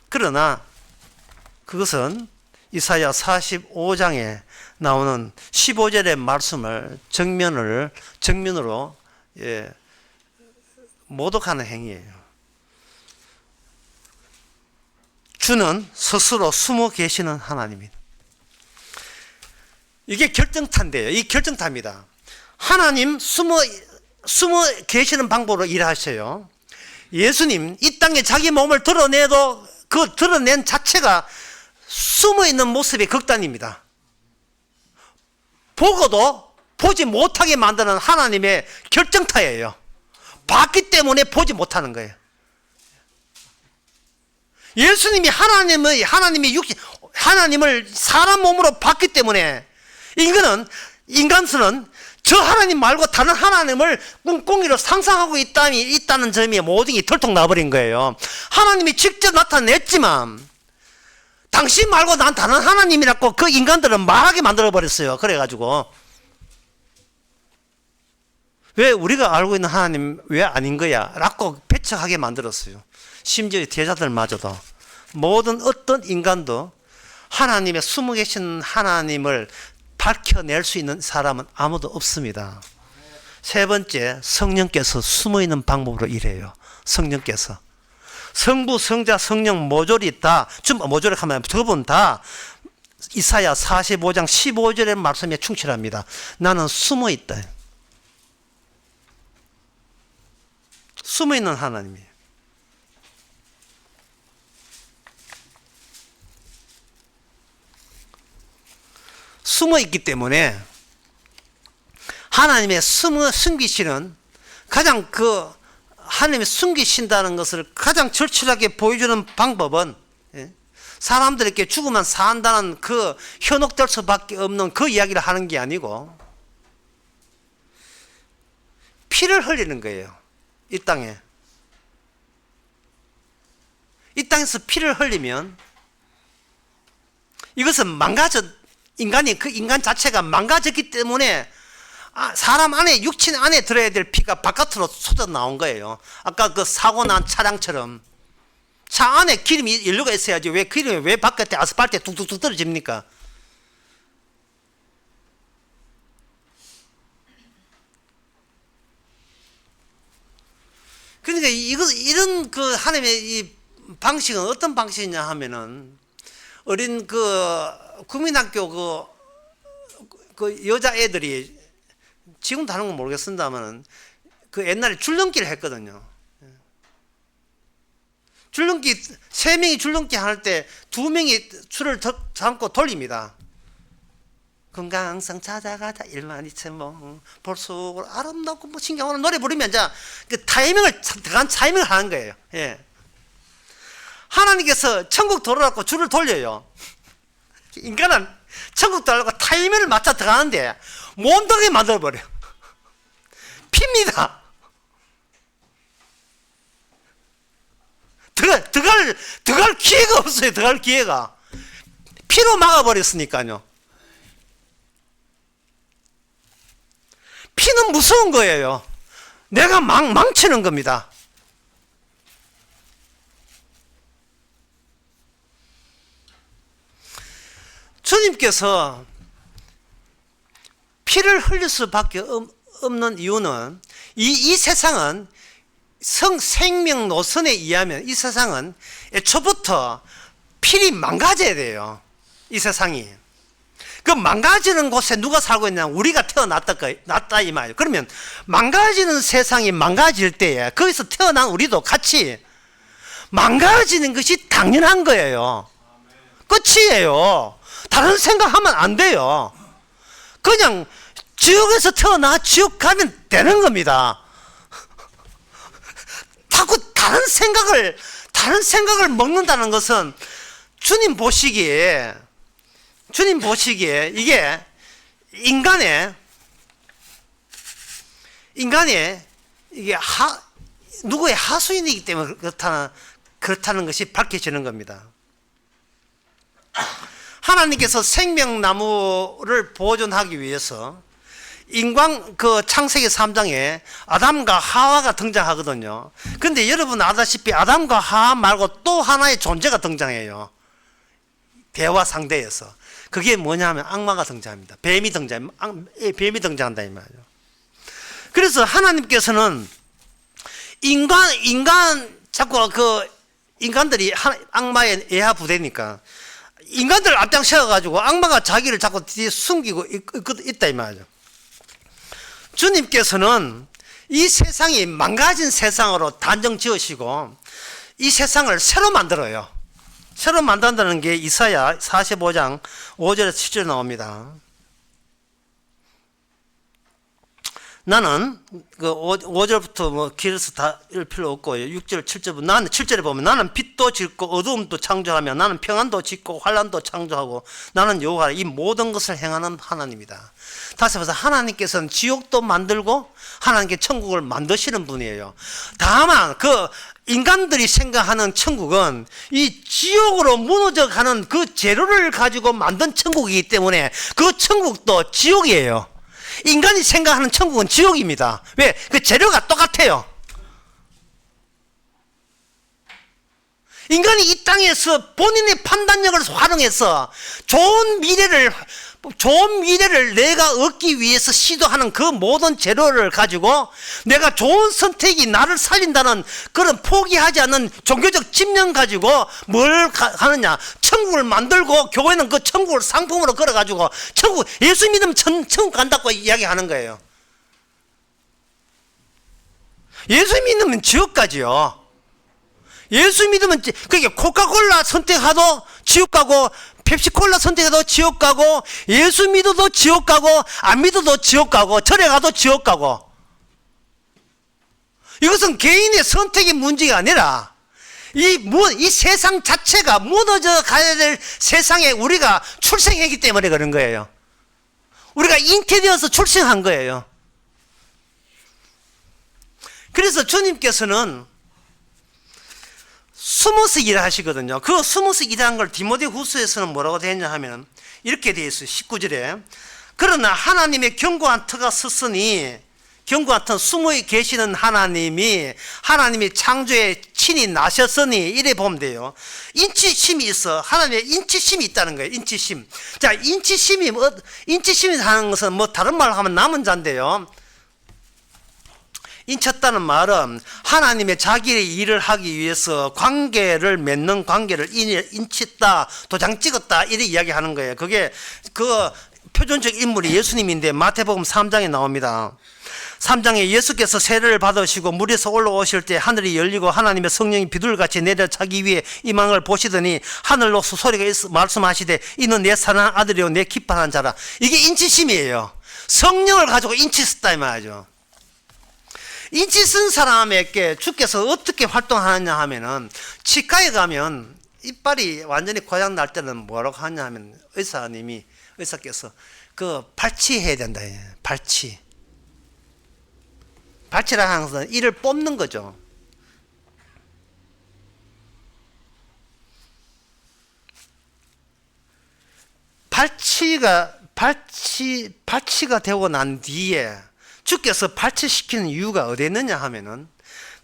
그러나 그것은 이사야 45장에 나오는 15절의 말씀을 정면으로 모독하는 행위예요. 주는 스스로 숨어 계시는 하나님입니다. 이게 결정타인데요. 이 결정타입니다. 하나님 숨어 계시는 방법으로 일하셔요. 예수님 이 땅에 자기 몸을 드러내도 그 드러낸 자체가 숨어 있는 모습의 극단입니다. 보고도 보지 못하게 만드는 하나님의 결정타예요. 봤기 때문에 보지 못하는 거예요. 예수님이 하나님을 사람 몸으로 봤기 때문에 인간수는 저 하나님 말고 다른 하나님을 꿍꿍이로 상상하고 있다는 점이 모든 게 털통 나버린 거예요. 하나님이 직접 나타냈지만 당신 말고 난 다른 하나님이라고 그 인간들은 말하게 만들어버렸어요. 그래가지고 왜 우리가 알고 있는 하나님 왜 아닌 거야? 라고 배척하게 만들었어요. 심지어 제자들마저도 모든 어떤 인간도 하나님의 숨어 계신 하나님을 밝혀낼 수 있는 사람은 아무도 없습니다. 세 번째, 성령께서 숨어 있는 방법으로 일해요. 성령께서 성부, 성자, 성령 모조리 다, 모조리 하면 두 분 다 이사야 45장 15절의 말씀에 충실합니다. 나는 숨어 있다. 숨어 있는 하나님이에요. 숨어 있기 때문에 하나님의 숨기시는 가장 하나님의 숨기신다는 것을 가장 절실하게 보여주는 방법은 사람들에게 죽으면 산다는 그 현혹될 수밖에 없는 그 이야기를 하는 게 아니고 피를 흘리는 거예요. 이 땅에. 이 땅에서 피를 흘리면 이것은 그 인간 자체가 망가졌기 때문에 사람 안에, 육신 안에 들어야 될 피가 바깥으로 쏟아 나온 거예요. 아까 그 사고 난 차량처럼 차 안에 기름이 연료가 있어야지 왜 기름이 왜 바깥에 아스팔트에 뚝뚝뚝 떨어집니까? 그러니까 이런 그 하나님의 이 방식은 어떤 방식이냐 하면은 어린 국민학교 그 여자애들이 지금 다른 건 모르겠습니다만은 그 옛날에 줄넘기를 했거든요. 줄넘기 3명이 줄넘기 할 때 2명이 줄을 잡고 돌립니다. 건강상 찾아가자 1만 2천 뭐 볼수록 아름답고 뭐 신경하는 노래 부르면 이제 그 타이밍을 하는 거예요. 예. 하나님께서 천국 들어가고 줄을 돌려요. 인간은 천국 들어가고 타이밍을 맞춰 들어가는데 못 들어가게 만들어버려. 핍니다. 들어갈 기회가 없어요. 들어갈 기회가. 피로 막아버렸으니까요. 피는 무서운 거예요. 내가 망치는 겁니다. 주님께서 피를 흘릴 수밖에 없는 이유는 이 세상은 생명 노선에 의하면 이 세상은 애초부터 필히 망가져야 돼요. 이 세상이. 그 망가지는 곳에 누가 살고 있냐? 우리가 태어났다 이 말이에요. 그러면 망가지는 세상이 망가질 때에 거기서 태어난 우리도 같이 망가지는 것이 당연한 거예요. 끝이에요. 다른 생각하면 안 돼요. 그냥 지옥에서 태어나 지옥 가면 되는 겁니다. 자꾸 다른 생각을 먹는다는 것은 주님 보시기에 이게 인간의 이게 누구의 하수인이기 때문에 그렇다는 것이 밝혀지는 겁니다. 하나님께서 생명나무를 보존하기 위해서 인간 그 창세기 3장에 아담과 하와가 등장하거든요. 근데 여러분 아다시피 아담과 하와 말고 또 하나의 존재가 등장해요. 대화 상대에서. 그게 뭐냐면 악마가 등장합니다. 뱀이 등장한다 이 말이죠. 그래서 하나님께서는 인간 자꾸 그 인간들이 악마의 예하 부대니까 인간들을 앞장세워 가지고 악마가 자기를 자꾸 뒤에 숨기고 있다 이 말이죠. 주님께서는 이 세상이 망가진 세상으로 단정 지으시고 이 세상을 새로 만들어요. 새로 만든다는 게 이사야 45장 5절에서 7절에 나옵니다. 나는 그 5절부터 뭐 길어서 다 읽을 필요 없고 6절 7절 나는 7절에 보면 나는 빛도 짓고 어두움도 창조하며 나는 평안도 짓고 환란도 창조하고 나는 여호와 이 모든 것을 행하는 하나님이다. 다시 말해서 하나님께서는 지옥도 만들고 하나님께 천국을 만드시는 분이에요. 다만 그 인간들이 생각하는 천국은 이 지옥으로 무너져 가는 그 재료를 가지고 만든 천국이기 때문에 그 천국도 지옥이에요. 인간이 생각하는 천국은 지옥입니다. 왜? 그 재료가 똑같아요. 인간이 이 땅에서 본인의 판단력을 활용해서 좋은 미래를 내가 얻기 위해서 시도하는 그 모든 재료를 가지고 내가 좋은 선택이 나를 살린다는 그런 포기하지 않는 종교적 집념 가지고 뭘 하느냐? 천국을 만들고 교회는 그 천국을 상품으로 걸어가지고 예수 믿으면 천국 간다고 이야기하는 거예요. 예수 믿으면 지옥 가지요. 예수 믿으면 그게 코카콜라 선택하도 지옥 가고 펩시콜라 선택해도 지옥 가고 예수 믿어도 지옥 가고 안 믿어도 지옥 가고 절에 가도 지옥 가고 이것은 개인의 선택의 문제가 아니라 이 세상 자체가 무너져 가야 될 세상에 우리가 출생했기 때문에 그런 거예요. 우리가 잉태되어서 출생한 거예요. 그래서 주님께서는 숨어서 일하시거든요. 그 숨어서 일하는 걸 디모데후서에서는 뭐라고 되어 있냐 하면 이렇게 되어 있어요. 19절에 그러나 하나님의 견고한 터가 섰으니 견고한 터 숨어 계시는 하나님이 창조에 친히 나셨으니 이래 보면 돼요. 인치심이 있어. 하나님의 인치심이 있다는 거예요. 인치심. 자, 인치심이 하는 것은 뭐 다른 말로 하면 남은 자인데요. 인쳤다는 말은 하나님의 자기의 일을 하기 위해서 관계를 맺는 관계를 인쳤다, 도장 찍었다 이렇게 이야기하는 거예요. 그게 그 표준적 인물이 예수님인데 마태복음 3장에 나옵니다. 3장에 예수께서 세례를 받으시고 물에서 올라오실 때 하늘이 열리고 하나님의 성령이 비둘같이 내려 자기 위에 임한 걸 보시더니 하늘로서 소리가 말씀하시되 이는 내 사랑하는 아들이요 내 기뻐하는 자라. 이게 인치심이에요. 성령을 가지고 인치했다 이 말이죠. 인치 쓴 사람에게 주께서 어떻게 활동하느냐 하면은 치과에 가면 이빨이 완전히 고장 날 때는 뭐라고 하냐 하면 의사께서 그 발치해야 된다. 발치라 하는 것은 이를 뽑는 거죠. 발치가 되고 난 뒤에 주께서 발치시키는 이유가 어디 있느냐 하면은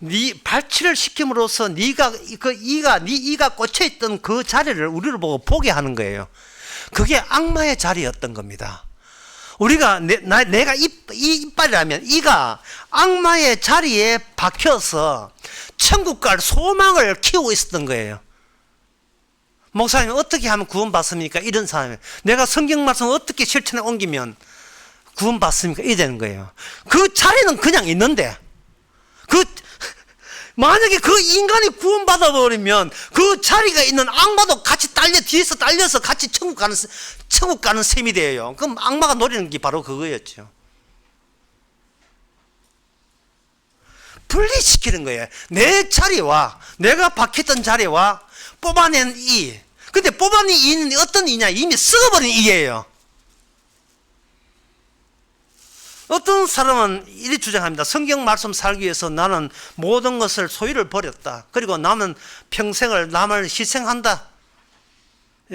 네 발치를 시킴으로써 네 이가 꽂혀 있던 그 자리를 우리를 보고 보게 하는 거예요. 그게 악마의 자리였던 겁니다. 우리가 내가 이빨이라면 이가 악마의 자리에 박혀서 천국 갈 소망을 키우고 있었던 거예요. 목사님 어떻게 하면 구원받습니까? 이런 사람이 내가 성경 말씀을 어떻게 실천에 옮기면 구원받습니까? 이래 되는 거예요. 그 자리는 그냥 있는데 만약에 그 인간이 구원받아버리면 그 자리가 있는 악마도 같이 뒤에서 딸려서 같이 천국 가는 셈이 돼요. 그럼 악마가 노리는 게 바로 그거였죠. 분리시키는 거예요. 내 자리와 내가 박혔던 자리와 뽑아낸 이. 근데 뽑아낸 이는 어떤 이냐? 이미 썩어버린 이예요. 어떤 사람은 이리 주장합니다. 성경 말씀 살기 위해서 나는 모든 것을 소유를 버렸다. 그리고 나는 평생을 남을 희생한다.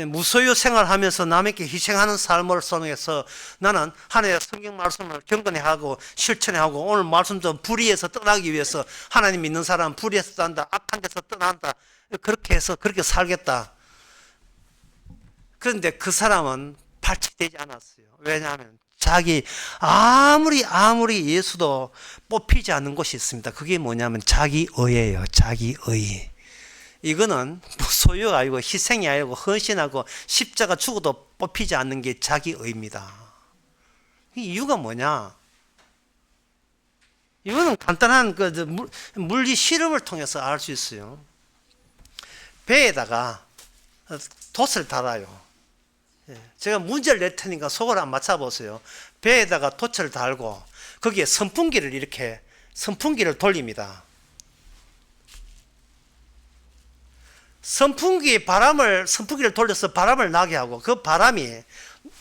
무소유 생활하면서 남에게 희생하는 삶을 선호해서 나는 하나님의 성경 말씀을 경건해하고 실천해하고 오늘 말씀도 불의에서 떠나기 위해서 하나님 믿는 사람은 불의에서 떠난다, 악한 데서 떠난다, 그렇게 해서 그렇게 살겠다. 그런데 그 사람은 발칙되지 않았어요. 왜냐하면 자기 아무리 예수도 뽑히지 않는 곳이 있습니다. 그게 뭐냐면 자기의예요. 자기의. 이거는 소유가 아니고 희생이 아니고 헌신하고 십자가 죽어도 뽑히지 않는 게 자기의입니다. 이유가 뭐냐? 이거는 간단한 물리 실험을 통해서 알 수 있어요. 배에다가 돛을 달아요. 제가 문제를 낼 테니까 속을 한번 맞춰보세요. 배에다가 돛을 달고 거기에 선풍기를 돌립니다. 선풍기를 돌려서 바람을 나게 하고 그 바람이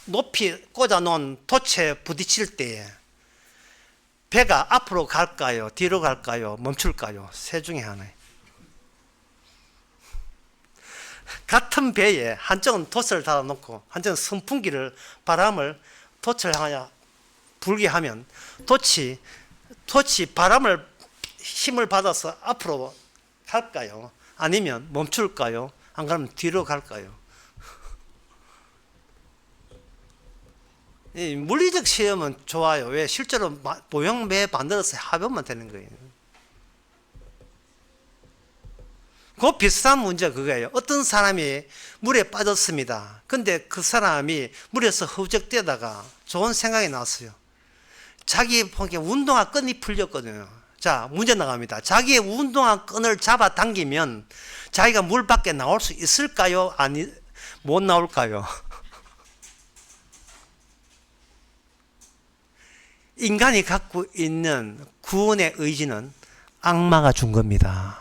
높이 꽂아 놓은 돛에 부딪힐 때에 배가 앞으로 갈까요? 뒤로 갈까요? 멈출까요? 세 중에 하나예요. 같은 배에 한쪽은 돛을 달아놓고 한쪽은 바람을 돛을 향하여 불게 하면 돛이 바람을 힘을 받아서 앞으로 갈까요? 아니면 멈출까요? 안 그러면 뒤로 갈까요? 이 물리적 시험은 좋아요. 왜? 실제로 모형배 만들어서 해보면 되는 거예요. 그 비슷한 문제가 그거예요. 어떤 사람이 물에 빠졌습니다. 근데 그 사람이 물에서 허우적대다가 좋은 생각이 났어요. 자기 보기에 운동화 끈이 풀렸거든요. 자, 문제 나갑니다. 자기의 운동화 끈을 잡아 당기면 자기가 물 밖에 나올 수 있을까요? 아니, 못 나올까요? 인간이 갖고 있는 구원의 의지는 악마가 준 겁니다.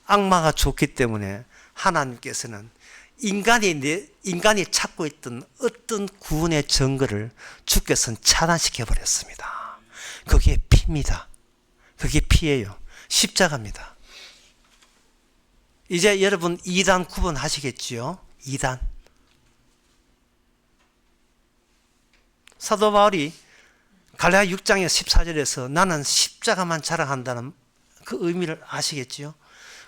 악마가 줬기 때문에 하나님께서는 인간이 찾고 있던 어떤 구원의 증거를 주께서는 차단시켜 버렸습니다. 그게 피입니다. 그게 피예요. 십자가입니다. 이제 여러분 2단 구분하시겠지요? 2단. 사도 바울이 갈라디아 6장의 14절에서 나는 십자가만 자랑한다는 그 의미를 아시겠지요?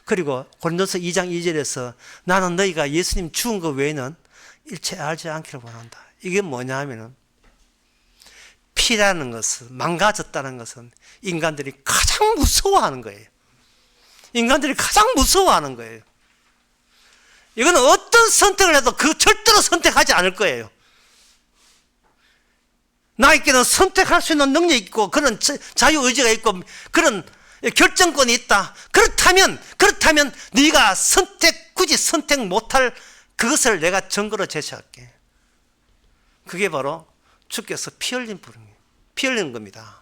그리고 고린도서 2장 2절에서 나는 너희가 예수님 죽은 것 외에는 일체 알지 않기를 원한다. 이게 뭐냐 하면은 피라는 것은, 망가졌다는 것은 인간들이 가장 무서워하는 거예요. 인간들이 가장 무서워하는 거예요. 이거는 어떤 선택을 해도 그 절대로 선택하지 않을 거예요. 나에게는 선택할 수 있는 능력이 있고 그런 자유의지가 있고 그런 결정권이 있다. 그렇다면 네가 굳이 선택 못할 그것을 내가 증거로 제시할게. 그게 바로 주께서 피 흘린 부름이에요. 피 흘리는 겁니다.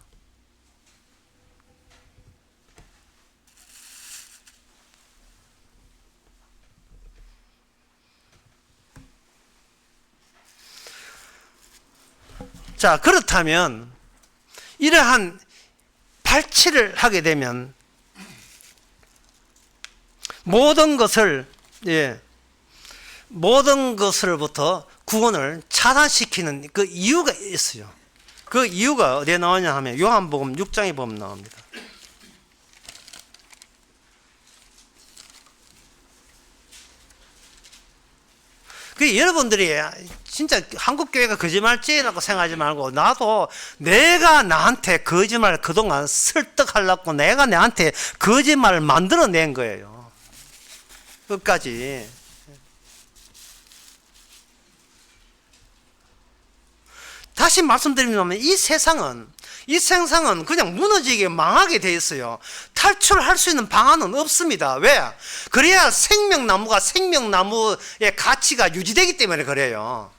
자, 그렇다면 이러한 발치를 하게 되면 모든 것을부터 구원을 차단시키는 그 이유가 있어요. 그 이유가 어디에 나오냐 하면 요한복음 6장에 보면 나옵니다. 그 여러분들이 진짜 한국교회가 거짓말쟁이라고 생각하지 말고 나도 내가 나한테 거짓말 그동안 설득하려고 내가 나한테 거짓말을 만들어낸 거예요. 끝까지. 다시 말씀드리면 이 세상은 그냥 무너지게 망하게 돼 있어요. 탈출할 수 있는 방안은 없습니다. 왜? 그래야 생명나무의 가치가 유지되기 때문에 그래요.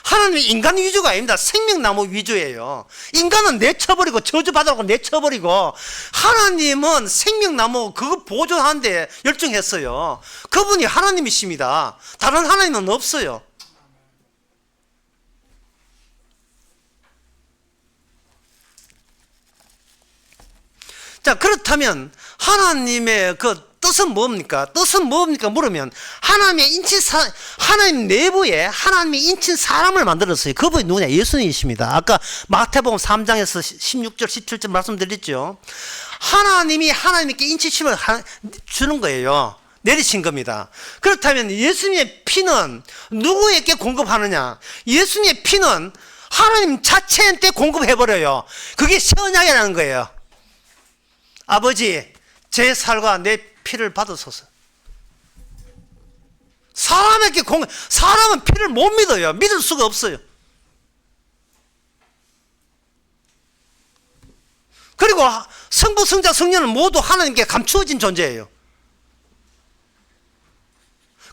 하나님은 인간 위주가 아닙니다. 생명나무 위주예요. 인간은 내쳐버리고 저주받으라고 내쳐버리고 하나님은 생명나무 그거 보존하는 데 열중했어요. 그분이 하나님이십니다. 다른 하나님은 없어요. 자, 그렇다면 하나님의 그 뜻은 뭡니까? 뜻은 뭡니까? 물으면 하나님 내부에 하나님이 인친 사람을 만들었어요. 그분이 누구냐? 예수님이십니다. 아까 마태복음 3장에서 16절 17절 말씀드렸죠. 하나님이 하나님께 인치심을 주는 거예요. 내리신 겁니다. 그렇다면 예수님의 피는 누구에게 공급하느냐? 예수님의 피는 하나님 자체한테 공급해버려요. 그게 새 언약이라는 거예요. 아버지, 제 살과 내 피를 받으소서. 사람에게 사람은 피를 못 믿어요. 믿을 수가 없어요. 그리고 성부, 성자, 성령은 모두 하나님께 감추어진 존재예요.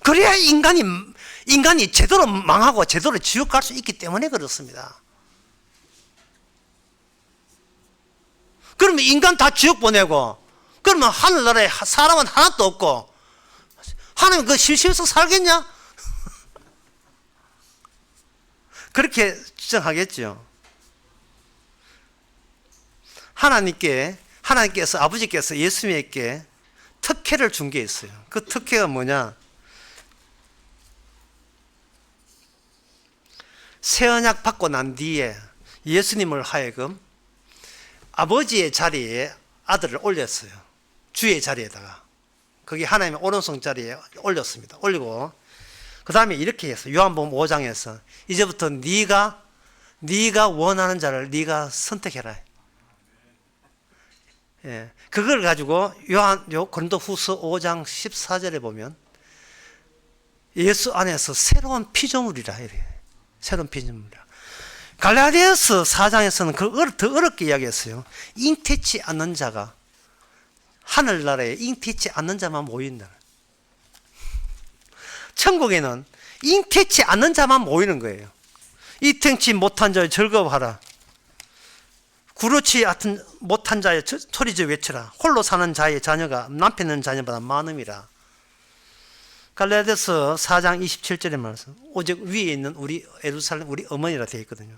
그래야 인간이 제대로 망하고 제대로 지옥 갈 수 있기 때문에 그렇습니다. 그러면 인간 다 지옥 보내고, 그러면 하늘나라에 사람은 하나도 없고, 하나님 그 실실서 살겠냐? 그렇게 주장하겠죠. 하나님께서, 아버지께서 예수님에게 특혜를 준 게 있어요. 그 특혜가 뭐냐? 새 언약 받고 난 뒤에 예수님을 하여금 아버지의 자리에 아들을 올렸어요. 주의 자리에다가. 거기 하나님의 오른손 자리에 올렸습니다. 올리고 그 다음에 이렇게 했어요. 요한복음 5장에서 이제부터 네가 원하는 자를 네가 선택해라. 예, 그걸 가지고 고린도후서 5장 14절에 보면 예수 안에서 새로운 피조물이라 이래. 새로운 피조물이라. 갈라디아서 4장에서는 그걸 더 어렵게 이야기했어요. 잉태치 않는 자가 하늘나라에 잉태치 않는 자만 모인다. 천국에는 잉태치 않는 자만 모이는 거예요. 잉태치 못한 자여 즐거워하라. 구르치 못한 자의 소리져 외쳐라. 홀로 사는 자의 자녀가 남편 있는 자녀보다 많음이라. 갈라디아서 4장 27절의 말씀. 오직 위에 있는 우리 예루살렘 우리 어머니라 되어 있거든요.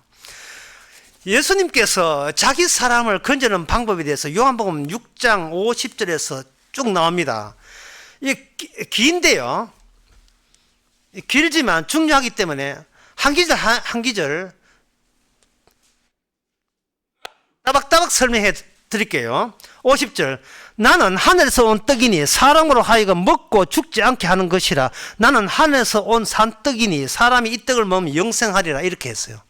예수님께서 자기 사람을 건지는 방법에 대해서 요한복음 6장 50절에서 쭉 나옵니다. 이게 긴데요. 길지만 중요하기 때문에 한 기절 한 기절 따박따박 설명해 드릴게요. 50절. 나는 하늘에서 온 떡이니 사람으로 하여금 먹고 죽지 않게 하는 것이라. 나는 하늘에서 온 산떡이니 사람이 이 떡을 먹으면 영생하리라. 이렇게 했어요.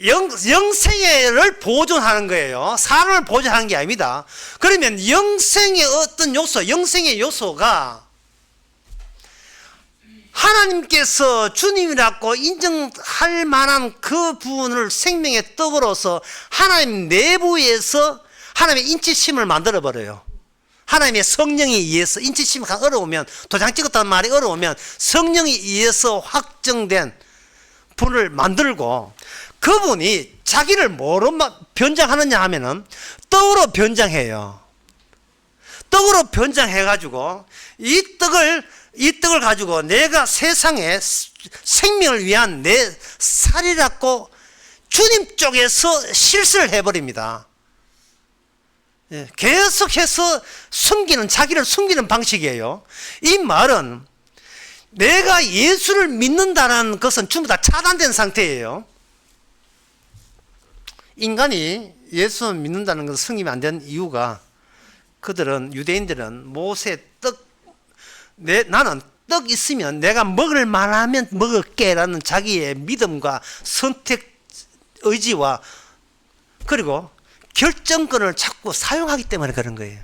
영생을 보존하는 거예요. 사람을 보존하는 게 아닙니다. 그러면 영생의 어떤 요소, 영생의 요소가 하나님께서 주님이라고 인정할 만한 그 부분을 생명의 떡으로서 하나님 내부에서 하나님의 인치심을 만들어버려요. 하나님의 성령에 의해서 인치심이 어려우면, 도장 찍었다는 말이 어려우면 성령에 의해서 확정된 분을 만들고, 그분이 자기를 뭐로 변장하느냐 하면은 떡으로 변장해요. 떡으로 변장해가지고 이 떡을 가지고 내가 세상에 생명을 위한 내 살이라고 주님 쪽에서 실수를 해버립니다. 계속해서 자기를 숨기는 방식이에요. 이 말은 내가 예수를 믿는다는 것은 전부 다 차단된 상태예요. 인간이 예수 믿는다는 것은 승인이 안 된 이유가, 유대인들은 모세 나는 떡 있으면 내가 먹을 만하면 먹을게라는 자기의 믿음과 선택 의지와 그리고 결정권을 자꾸 사용하기 때문에 그런 거예요.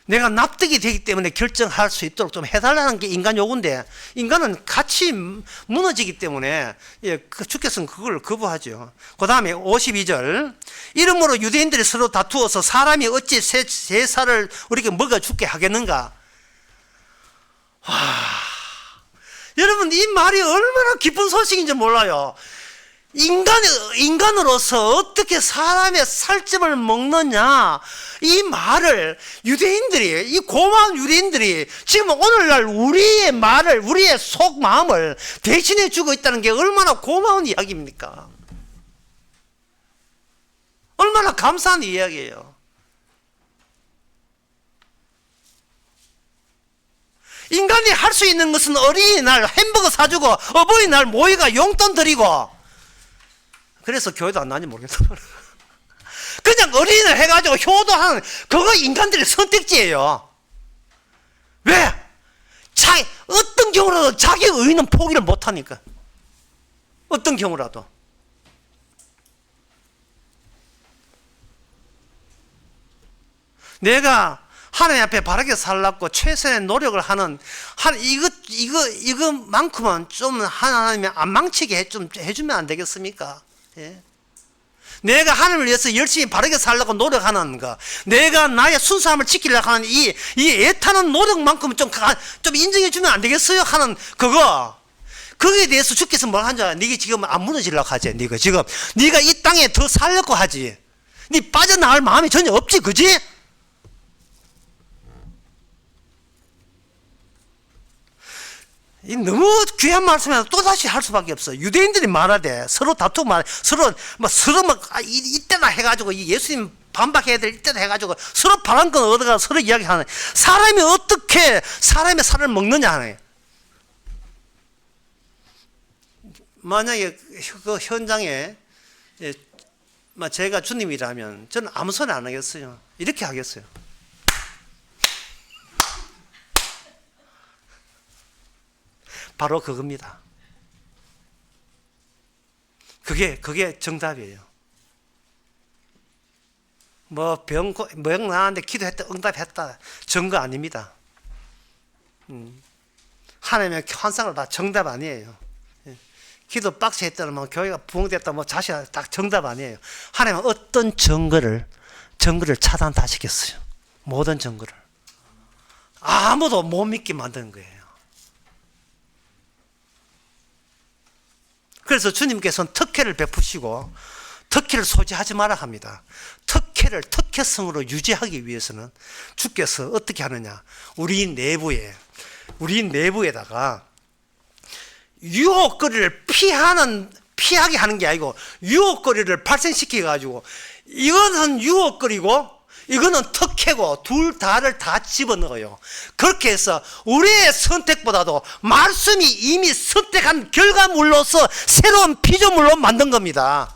내가 납득이 되기 때문에 결정할 수 있도록 좀 해달라는 게 인간 요구인데, 인간은 같이 무너지기 때문에 주께서는 그걸 거부하죠. 그 다음에 52절. 이러므로 유대인들이 서로 다투어서 사람이 어찌 제사를 우리에게 먹어 죽게 하겠는가. 여러분, 이 말이 얼마나 기쁜 소식인지 몰라요. 인간으로서 어떻게 사람의 살점을 먹느냐, 이 말을 이 고마운 유대인들이 지금 오늘날 우리의 말을, 우리의 속마음을 대신해 주고 있다는 게 얼마나 고마운 이야기입니까? 얼마나 감사한 이야기예요. 인간이 할 수 있는 것은 어린이날 햄버거 사주고 어버이날 모이가 용돈 드리고, 그래서 교회도 안 나는지 모르겠어. 그냥 어린이날 해가지고 효도하는 그거 인간들의 선택지예요. 왜? 어떤 경우라도 자기 의는 포기를 못하니까. 어떤 경우라도. 내가 하나님 앞에 바르게 살라고 최선의 노력을 하는 이것만큼은 좀 하나님이 안 망치게 좀 해주면 안 되겠습니까? 예? 내가 하나님을 위해서 열심히 바르게 살려고 노력하는 거, 내가 나의 순수함을 지키려고 하는 이 애타는 노력만큼은 좀 인정해 주면 안 되겠어요? 하는 그거. 거기에 대해서 주께서 뭘 하는지 알아? 네가 지금 안 무너지려고 하지. 네가 이 땅에 더 살려고 하지. 네 빠져나갈 마음이 전혀 없지, 그지? 이 너무 귀한 말씀이라서 또다시 할 수밖에 없어. 유대인들이 말하되 서로 다투고 서로 이때다 해가지고 예수님 반박해야 될 이때다 해가지고 서로 바란 건 얻어가 서로 이야기하는, 사람이 어떻게 사람의 살을 먹느냐 하네. 만약에 그 현장에 제가 주님이라면 저는 아무 소리 안 하겠어요. 이렇게 하겠어요. 바로 그겁니다. 그게 정답이에요. 병 나왔는데 기도했다 응답했다 정거 아닙니다. 하나님의 환상을 다 정답 아니에요. 기도 빡시 했다면 교회가 부흥됐다 자식 딱 정답 아니에요. 하나님은 어떤 증거를 차단 다 시켰어요. 모든 증거를 아무도 못 믿게 만드는 거예요. 그래서 주님께서는 특혜를 베푸시고 특혜를 소지하지 마라 합니다. 특혜를 특혜성으로 유지하기 위해서는 주께서 어떻게 하느냐, 우리 내부에다가 유혹거리를 피하게 하는 게 아니고 유혹거리를 발생시켜 가지고, 이거는 유혹거리고 이거는 특혜고 둘 다를 다 집어넣어요. 그렇게 해서 우리의 선택보다도 말씀이 이미 선택한 결과물로서 새로운 피조물로 만든 겁니다.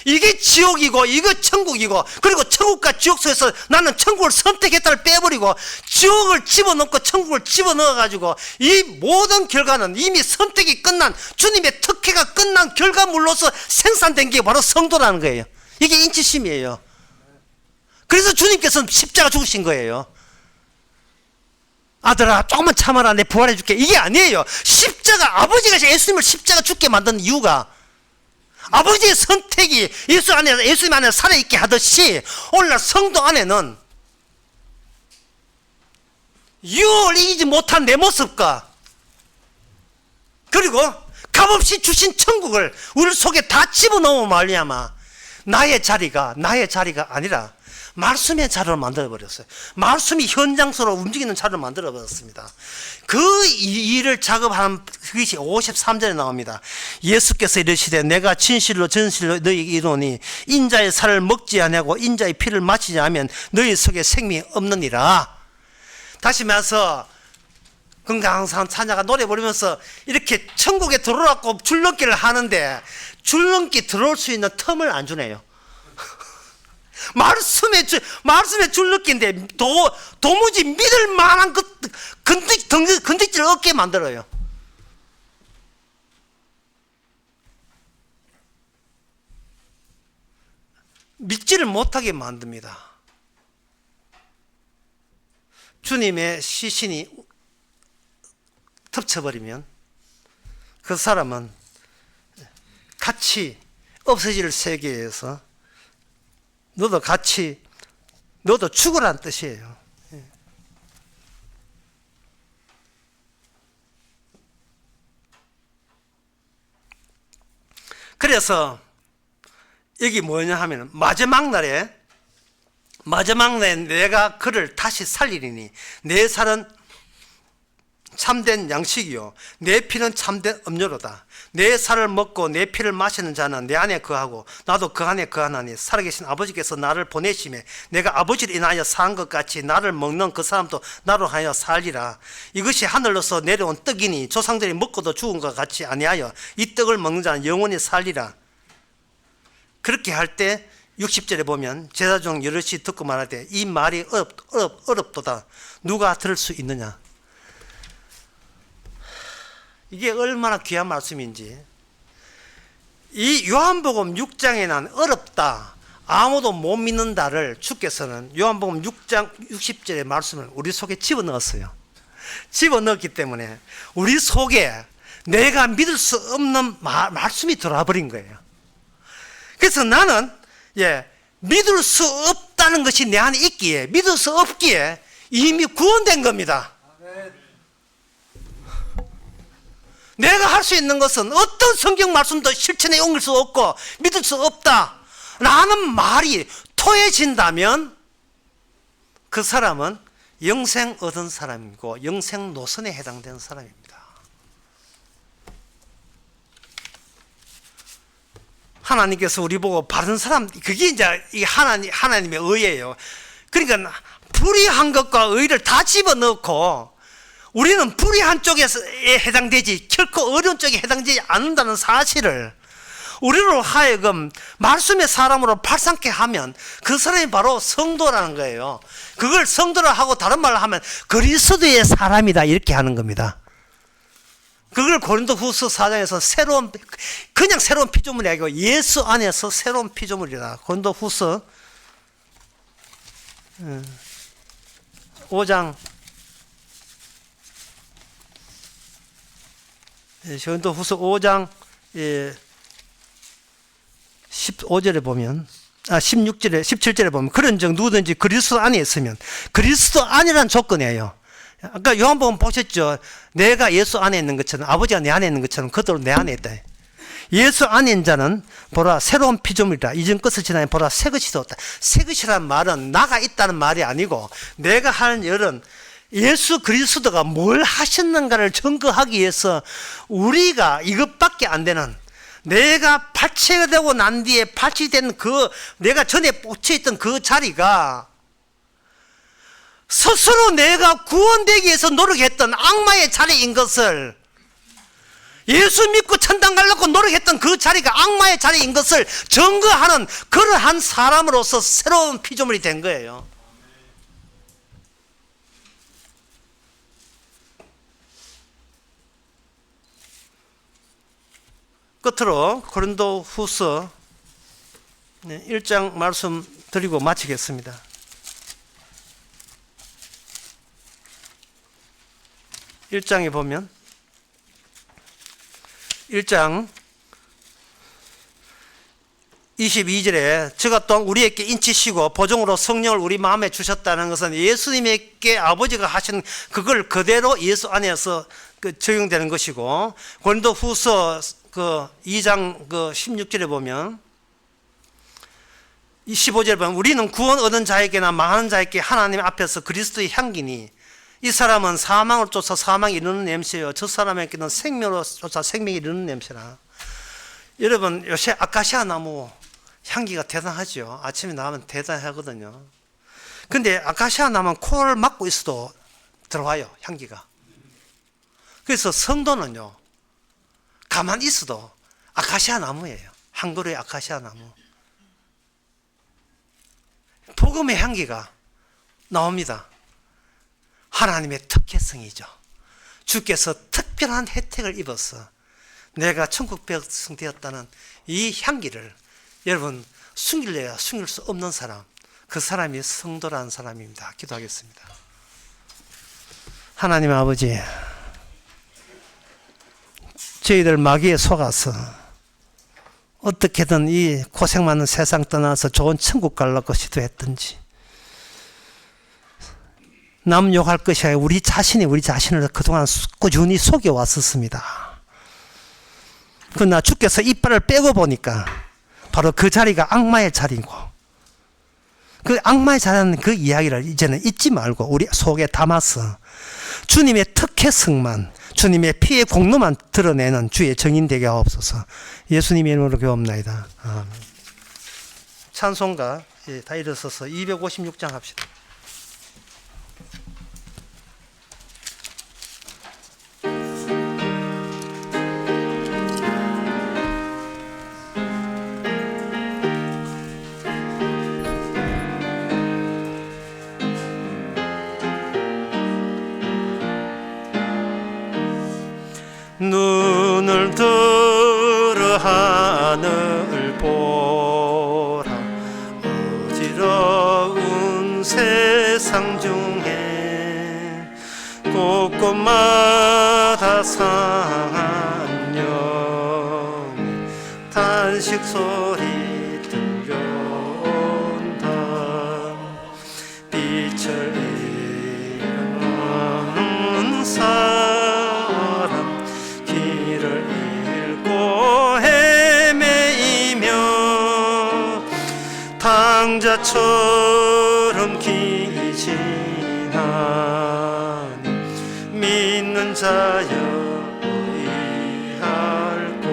이게 지옥이고 이거 천국이고, 그리고 천국과 지옥 속에서 나는 천국을 선택했다를 빼버리고 지옥을 집어넣고 천국을 집어넣어 가지고 이 모든 결과는 이미 선택이 끝난, 주님의 특혜가 끝난 결과물로서 생산된 게 바로 성도라는 거예요. 이게 인치심이에요. 그래서 주님께서는 십자가 죽으신 거예요. 아들아 조금만 참아라, 내 부활해 줄게, 이게 아니에요. 십자가, 아버지가 예수님을 십자가 죽게 만든 이유가 아버지의 선택이 예수님 안에 살아있게 하듯이 오늘날 성도 안에는 유혹을 이기지 못한 내 모습과, 그리고 값없이 주신 천국을 우리 속에 다 집어넣으면 말미암아 나의 자리가 아니라 말씀의 자리로 만들어버렸어요. 말씀이 현장소로 움직이는 자리로 만들어버렸습니다. 그 일을 작업하는 그것이 53절에 나옵니다. 예수께서 이르시되 내가 진실로 너희에게 이르노니 인자의 살을 먹지 아니하고 인자의 피를 마시지 않으면 너희 속에 생명이 없느니라. 다시 말해서 건강한 찬양가 노래 부르면서 이렇게 천국에 들어오라고 줄넘기를 하는데 줄넘기 들어올 수 있는 틈을 안 주네요. 말씀의 줄넘기인데 도무지 믿을 만한 건덕지를 얻게 만들어요. 믿지를 못하게 만듭니다. 주님의 시신이 덮쳐버리면 그 사람은 같이 없어질 세계에서 너도 죽으라는 뜻이에요. 그래서 여기 뭐냐 하면 마지막 날에 내가 그를 다시 살리리니 내 살은 참된 양식이요 내 피는 참된 음료로다. 내 살을 먹고 내 피를 마시는 자는 내 안에 거하고 나도 그 안에 거하나니 살아계신 아버지께서 나를 보내심에 내가 아버지를 인하여 산 것 같이 나를 먹는 그 사람도 나로 하여 살리라. 이것이 하늘로서 내려온 떡이니 조상들이 먹고도 죽은 것 같이 아니하여 이 떡을 먹는 자는 영원히 살리라. 그렇게 할 때 60절에 보면 제자 중 여럿이 듣고 말하되 이 말이 어렵도다. 누가 들을 수 있느냐. 이게 얼마나 귀한 말씀인지. 이 요한복음 6장에 난 어렵다, 아무도 못 믿는다를 주께서는 요한복음 6장 60절의 말씀을 우리 속에 집어넣었어요. 집어넣었기 때문에 우리 속에 내가 믿을 수 없는 말씀이 들어와 버린 거예요. 그래서 나는 믿을 수 없다는 것이 내 안에 있기에, 믿을 수 없기에 이미 구원된 겁니다. 내가 할 수 있는 것은 어떤 성경 말씀도 실천에 옮길 수 없고 믿을 수 없다 라는 말이 토해진다면 그 사람은 영생 얻은 사람이고 영생 노선에 해당되는 사람입니다. 하나님께서 우리 보고 바른 사람, 그게 이제 하나님의 의예요. 그러니까 불의한 것과 의를 다 집어넣고 우리는 불의한 쪽에 해당되지 결코 어려운 쪽에 해당되지 않는다는 사실을 우리로 하여금 말씀의 사람으로 발상케 하면 그 사람이 바로 성도라는 거예요. 그걸 성도라 하고 다른 말로 하면 그리스도의 사람이다 이렇게 하는 겁니다. 그걸 고린도후서 4장에서 그냥 새로운 피조물이 아니고 예수 안에서 새로운 피조물이다. 고린도후서 5장 고린도후서 5장 15절에 보면 16절에 17절에 보면 그런즉 누구든지 그리스도 안에 있으면, 그리스도 안이라는 조건이에요. 아까 요한복음 보셨죠? 내가 예수 안에 있는 것처럼 아버지가 내 안에 있는 것처럼 그대로 내 안에 있다. 예수 안에 있는 자는 보라 새로운 피조물이다. 이전 것을 지나니 보라 새 것이 되었다. 새 것이란 말은 나가 있다는 말이 아니고 내가 하는 일은 예수 그리스도가 뭘 하셨는가를 증거하기 위해서 우리가 이것밖에 안 되는, 내가 발치되고 난 뒤에 발치된 내가 전에 꽂혀있던 그 자리가 스스로 내가 구원되기 위해서 노력했던 악마의 자리인 것을, 예수 믿고 천당 가려고 노력했던 그 자리가 악마의 자리인 것을 증거하는 그러한 사람으로서 새로운 피조물이 된 거예요. 끝으로 고린도후서 1장 말씀 드리고 마치겠습니다. 1장에 보면 1장 22절에 저가 또한 우리에게 인치시고 보증으로 성령을 우리 마음에 주셨다는 것은 예수님에게 아버지가 하신 그걸 그대로 예수 안에서 적용되는 것이고, 고린도후서 2장 16절에 보면 15절에 보면 우리는 구원 얻은 자에게나 망하는 자에게 하나님 앞에서 그리스도의 향기니 이 사람은 사망을 쫓아 사망이 이르는 냄새요 저 사람에게는 생명으로 쫓아 생명이 이르는 냄새라. 여러분 요새 아카시아 나무 향기가 대단하죠. 아침에 나가면 대단하거든요. 근데 아카시아 나무는 코를 막고 있어도 들어와요, 향기가. 그래서 성도는요 가만히 있어도 아카시아 나무예요. 한 그루의 아카시아 나무. 복음의 향기가 나옵니다. 하나님의 특혜성이죠. 주께서 특별한 혜택을 입어서 내가 천국 백성 되었다는 이 향기를 여러분 숨길래야 숨길 수 없는 사람, 그 사람이 성도라는 사람입니다. 기도하겠습니다. 하나님 아버지, 저희들 마귀에 속아서 어떻게든 이 고생 많은 세상 떠나서 좋은 천국 가려고 시도했든지 남 욕할 것이 아니라 우리 자신이 우리 자신을 그동안 꾸준히 속여왔었습니다. 그러나 주께서 이빨을 빼고 보니까 바로 그 자리가 악마의 자리고, 그 악마의 자리라는 그 이야기를 이제는 잊지 말고 우리 속에 담아서 주님의 특혜성만, 주님의 피의 공로만 드러내는 주의 정인 되게 하옵소서. 예수님의 이름으로 기도합나이다. 아멘. 찬송가 다 일어서서 256장 합시다. 눈을 들어 하늘 보라. 어지러운 세상 중에 곳곳마다 상한 영 탄식 소리 들려온다. 빛을 잃은 사람 길을 잃고 헤매이며 당자처럼 기진하니 믿는 자여 의할고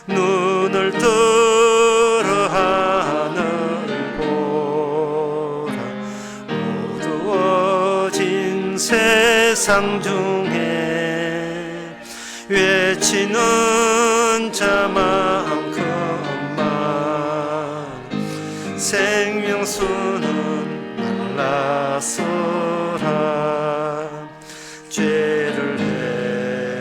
눈을 들어 하늘 보라. 어두워진 세상 중에 외치는 자만큼만 생명수는 말라서라. 죄를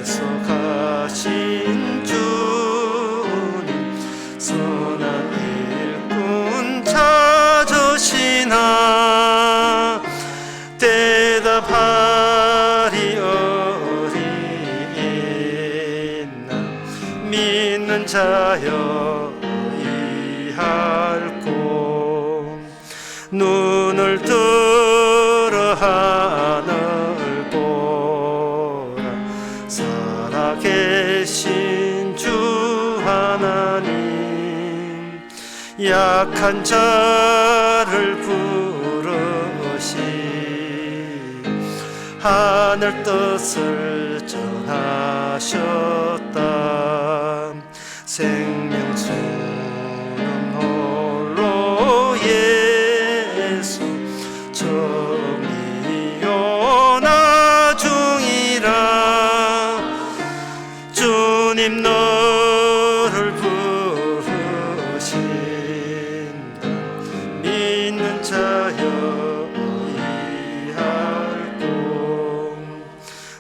해석하신 주님 선한 일꾼 찾으시나 대답하리 어리있나. 믿는 자여 의할고 눈을 들어 하늘 보라. 살아계신 주 하나님 약한 자를 부르시 하늘 뜻을 전하셨다. 생명수는 홀로 예수 정의요 나중이라. 주님 너를 부르신다. 믿는 자여 의할고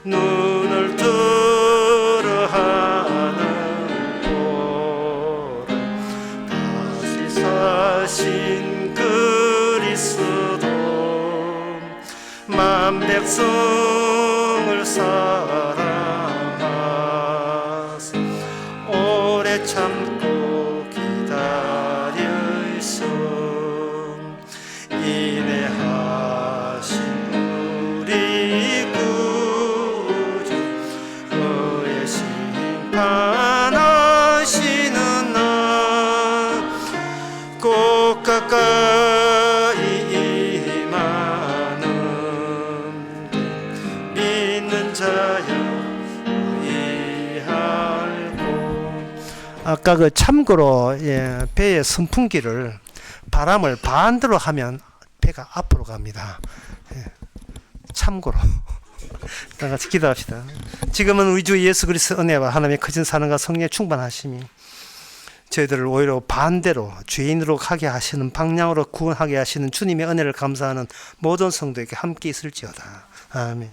눈을 들어 하늘 보라. 다시 사신 그리스도 만 백성을 사랑하사 오래 참고 기다리소. 인내하신 우리 구주 그의 심판하시는 날 꼭 가까이 임하는 믿는 자여 의할고. 아까 그 참고로 배의 선풍기를 바람을 반대로 하면 배가 앞으로 갑니다. 참고로. 다 같이 기도합시다. 지금은 우리 주 예수 그리스도 은혜와 하나님의 크신 사랑과 성령의 충만하심이 저희들을 오히려 반대로 죄인으로 하게 하시는 방향으로 구원하게 하시는 주님의 은혜를 감사하는 모든 성도에게 함께 있을지어다. 아멘.